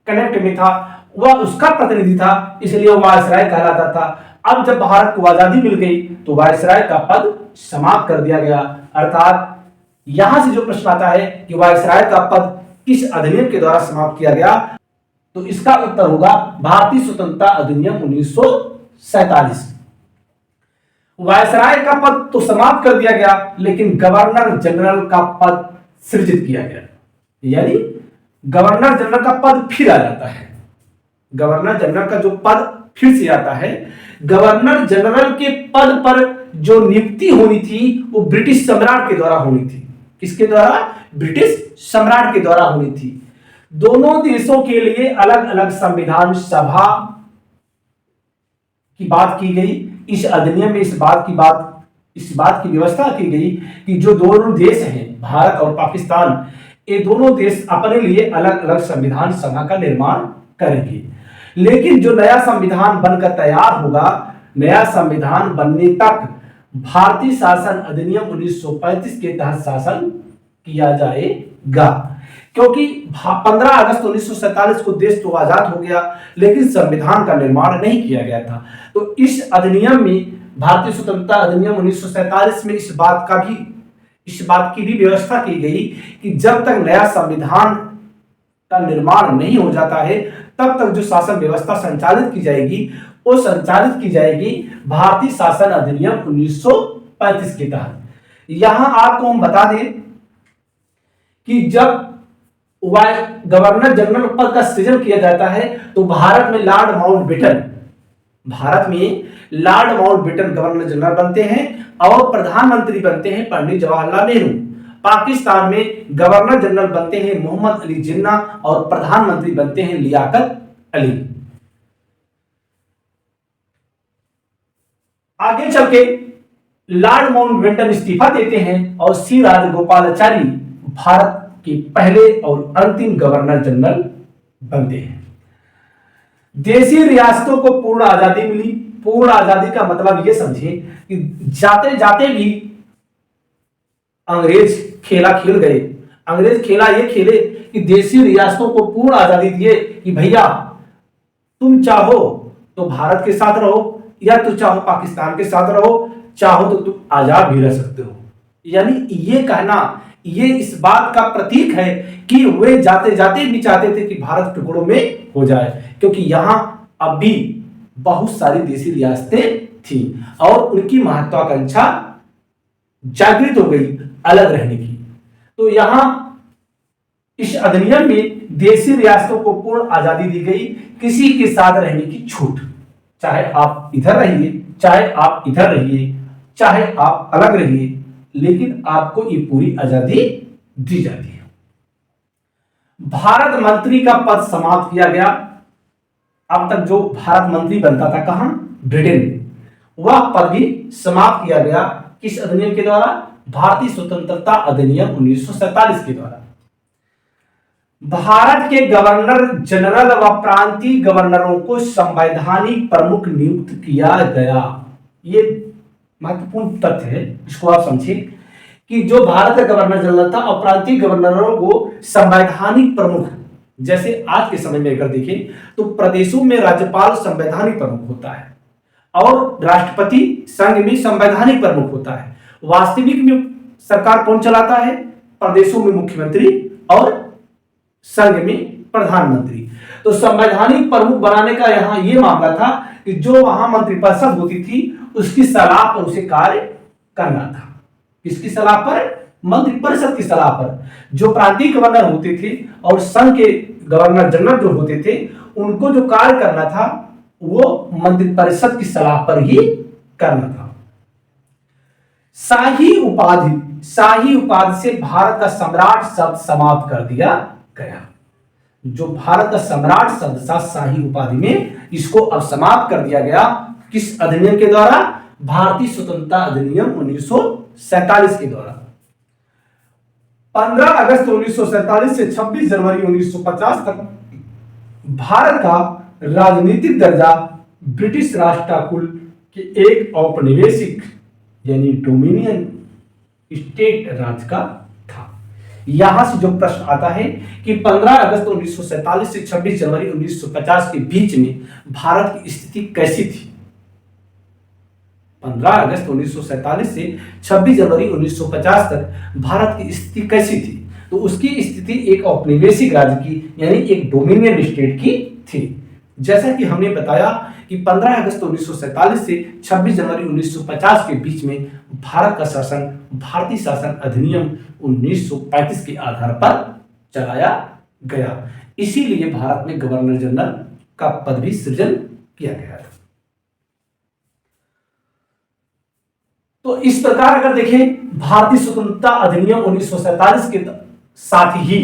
S2: कनेक्ट में था, वह उसका प्रतिनिधि था, इसलिए वह वायसराय कहलाता था। अब जब भारत को आजादी मिल गई तो वायसराय का पद समाप्त कर दिया गया। अर्थात यहां से जो प्रश्न आता है कि वायसराय का पद किस अधिनियम के द्वारा समाप्त किया गया, तो इसका उत्तर होगा भारतीय स्वतंत्रता अधिनियम 1947। वायसराय का पद तो समाप्त कर दिया गया, लेकिन गवर्नर जनरल का पद सृजित किया गया, यानी गवर्नर जनरल का पद फिर आ जाता है। गवर्नर जनरल का जो पद फिर से आता है, गवर्नर जनरल के पद पर जो नियुक्ति होनी थी वो ब्रिटिश सम्राट के द्वारा होनी थी। किसके द्वारा? ब्रिटिश सम्राट के द्वारा होनी थी। दोनों देशों के लिए अलग अलग संविधान सभा की बात की गई। इस अधिनियम में इस बात की व्यवस्था की गई कि जो दोनों देश हैं, भारत और पाकिस्तान, ये दोनों देश अपने लिए अलग अलग संविधान सभा का निर्माण करेंगे। लेकिन जो नया संविधान बनकर तैयार होगा, नया संविधान बनने तक भारतीय शासन अधिनियम 1935 के तहत शासन किया जाएगा। क्योंकि 15 अगस्त 1947 को देश तो आजाद हो गया, लेकिन संविधान का निर्माण नहीं किया गया था। तो इस अधिनियम में, भारतीय स्वतंत्रता अधिनियम 1947 में इस बात की भी व्यवस्था की गई कि जब तक नया संविधान का निर्माण नहीं हो जाता है, तब तक जो शासन व्यवस्था संचालित की जाएगी वो संचालित की जाएगी भारतीय शासन अधिनियम 1935 के तहत। यहां आपको हम बता दें कि जब गवर्नर जनरल पद का सृजन किया जाता है तो भारत में लॉर्ड माउंटबेटन गवर्नर जनरल बनते हैं और प्रधानमंत्री बनते हैं पंडित जवाहरलाल नेहरू। पाकिस्तान में गवर्नर जनरल बनते हैं मोहम्मद अली जिन्ना और प्रधानमंत्री बनते हैं लियाकत अली। आगे चल के लॉर्ड माउंटबेटन इस्तीफा देते हैं और सी राजगोपालाचारी भारत के पहले और अंतिम गवर्नर जनरल बनते हैं। देशी रियासतों को पूर्ण आजादी मिली। पूर्ण आजादी का मतलब यह समझे कि जाते जाते भी अंग्रेज खेला खेल गए। अंग्रेज खेला ये खेले कि देशी रियासतों को पूर्ण आजादी दिए कि भैया तुम चाहो तो भारत के साथ रहो, या तो चाहो पाकिस्तान के साथ रहो, चाहो तो तुम आजाद भी रह सकते हो। यानी ये कहना, ये इस बात का प्रतीक है कि वे जाते जाते भी चाहते थे कि भारत टुकड़ों में हो जाए, क्योंकि यहां अब भी बहुत सारी देशी रियासतें थी और उनकी महत्वाकांक्षा जागृत हो गई अलग रहने की। तो यहां इस अधिनियम में देशी रियासतों को पूर्ण आजादी दी गई, किसी के साथ रहने की छूट। चाहे आप इधर रहिए, चाहे आप इधर रहिए, चाहे आप अलग रहिए, लेकिन आपको ये पूरी आजादी दी जाती है। भारत मंत्री का पद समाप्त किया गया। अब तक जो भारत मंत्री बनता था कहां? ब्रिटेन में। वह पद भी समाप्त किया गया। किस अधिनियम के द्वारा? भारतीय स्वतंत्रता अधिनियम 1947 के द्वारा। भारत के गवर्नर जनरल व प्रांतीय गवर्नरों को संवैधानिक प्रमुख नियुक्त किया गया। ये महत्वपूर्ण तथ्य है, इसको आप समझिए कि जो भारत का गवर्नर जनरल था और प्रांतीय गवर्नरों को संवैधानिक प्रमुख, जैसे आज के समय में अगर देखें तो प्रदेशों में राज्यपाल संवैधानिक प्रमुख होता है और राष्ट्रपति संघ में संवैधानिक प्रमुख होता है। वास्तविक में सरकार कौन चलाता है? प्रदेशों में मुख्यमंत्री और संघ में प्रधानमंत्री। तो संवैधानिक प्रमुख बनाने का यहां यह मामला था कि जो वहां मंत्रिपरिषद होती थी उसकी सलाह पर उसे कार्य करना था। किसकी सलाह पर? मंत्रिपरिषद की सलाह पर। जो प्रांतीय गवर्नर होते थे और संघ के गवर्नर जनरल जो होते थे, उनको जो कार्य करना था वो मंत्रिपरिषद की सलाह पर ही करना था। शाही उपाधि से भारत का सम्राट शब्द समाप्त कर दिया गया। जो भारत का सम्राट शब्द था शाही उपाधि में इसको अब समाप्त कर दिया गया। किस अधिनियम के द्वारा? भारतीय स्वतंत्रता अधिनियम 1947 के द्वारा। 15 अगस्त 1947 से 26 जनवरी 1950 तक भारत का राजनीतिक दर्जा ब्रिटिश राष्ट्रकुल के एक औपनिवेशिक यानी डोमिनियन स्टेट राज्य का था। यहां से जो प्रश्न आता है कि 15 अगस्त 1947 से 26 जनवरी 1950 के बीच में भारत की स्थिति कैसी थी? 15 अगस्त 1947 से 26 जनवरी 1950 तक भारत की स्थिति कैसी थी? तो उसकी स्थिति एक औपनिवेशिक राज्य की यानी एक डोमिनियन स्टेट की थी। जैसा कि हमने बताया कि 15 अगस्त 1947 से 26 जनवरी 1950 के बीच में भारत का शासन भारतीय शासन अधिनियम 1935 के आधार पर चलाया गया। इसीलिए भारत में गवर्नर जनरल का पद भी सृजन किया गया था। तो इस प्रकार अगर देखें भारतीय स्वतंत्रता अधिनियम 1947 के साथ ही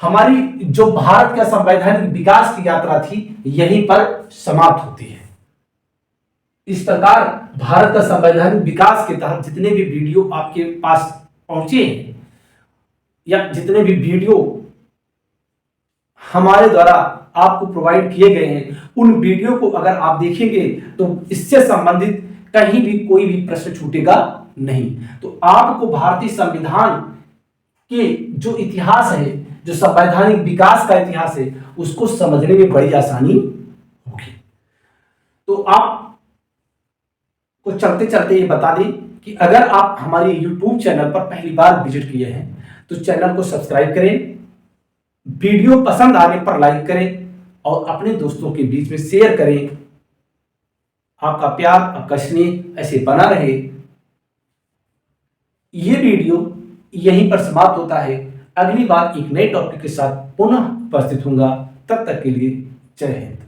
S2: हमारी जो भारत का संवैधानिक विकास की यात्रा थी यहीं पर समाप्त होती है। इस प्रकार भारत का संवैधानिक विकास के तहत जितने भी वीडियो आपके पास पहुंचे हैं या जितने भी वीडियो हमारे द्वारा आपको प्रोवाइड किए गए हैं उन वीडियो को अगर आप देखेंगे तो इससे संबंधित कहीं भी कोई भी प्रश्न छूटेगा नहीं। तो आपको भारतीय संविधान के जो इतिहास है, जो संवैधानिक विकास का इतिहास है, उसको समझने में बड़ी आसानी होगी। तो आप को चलते चलते ये बता दें कि अगर आप हमारे YouTube चैनल पर पहली बार विजिट किए हैं तो चैनल को सब्सक्राइब करें, वीडियो पसंद आने पर लाइक करें और अपने दोस्तों के बीच में शेयर करें। आपका प्यार, आपका स्नेह ऐसे बना रहे। ये वीडियो यहीं पर समाप्त होता है। अगली बार एक नए टॉपिक के साथ पुनः उपस्थित होऊंगा। तब तक के लिए जय हिंद।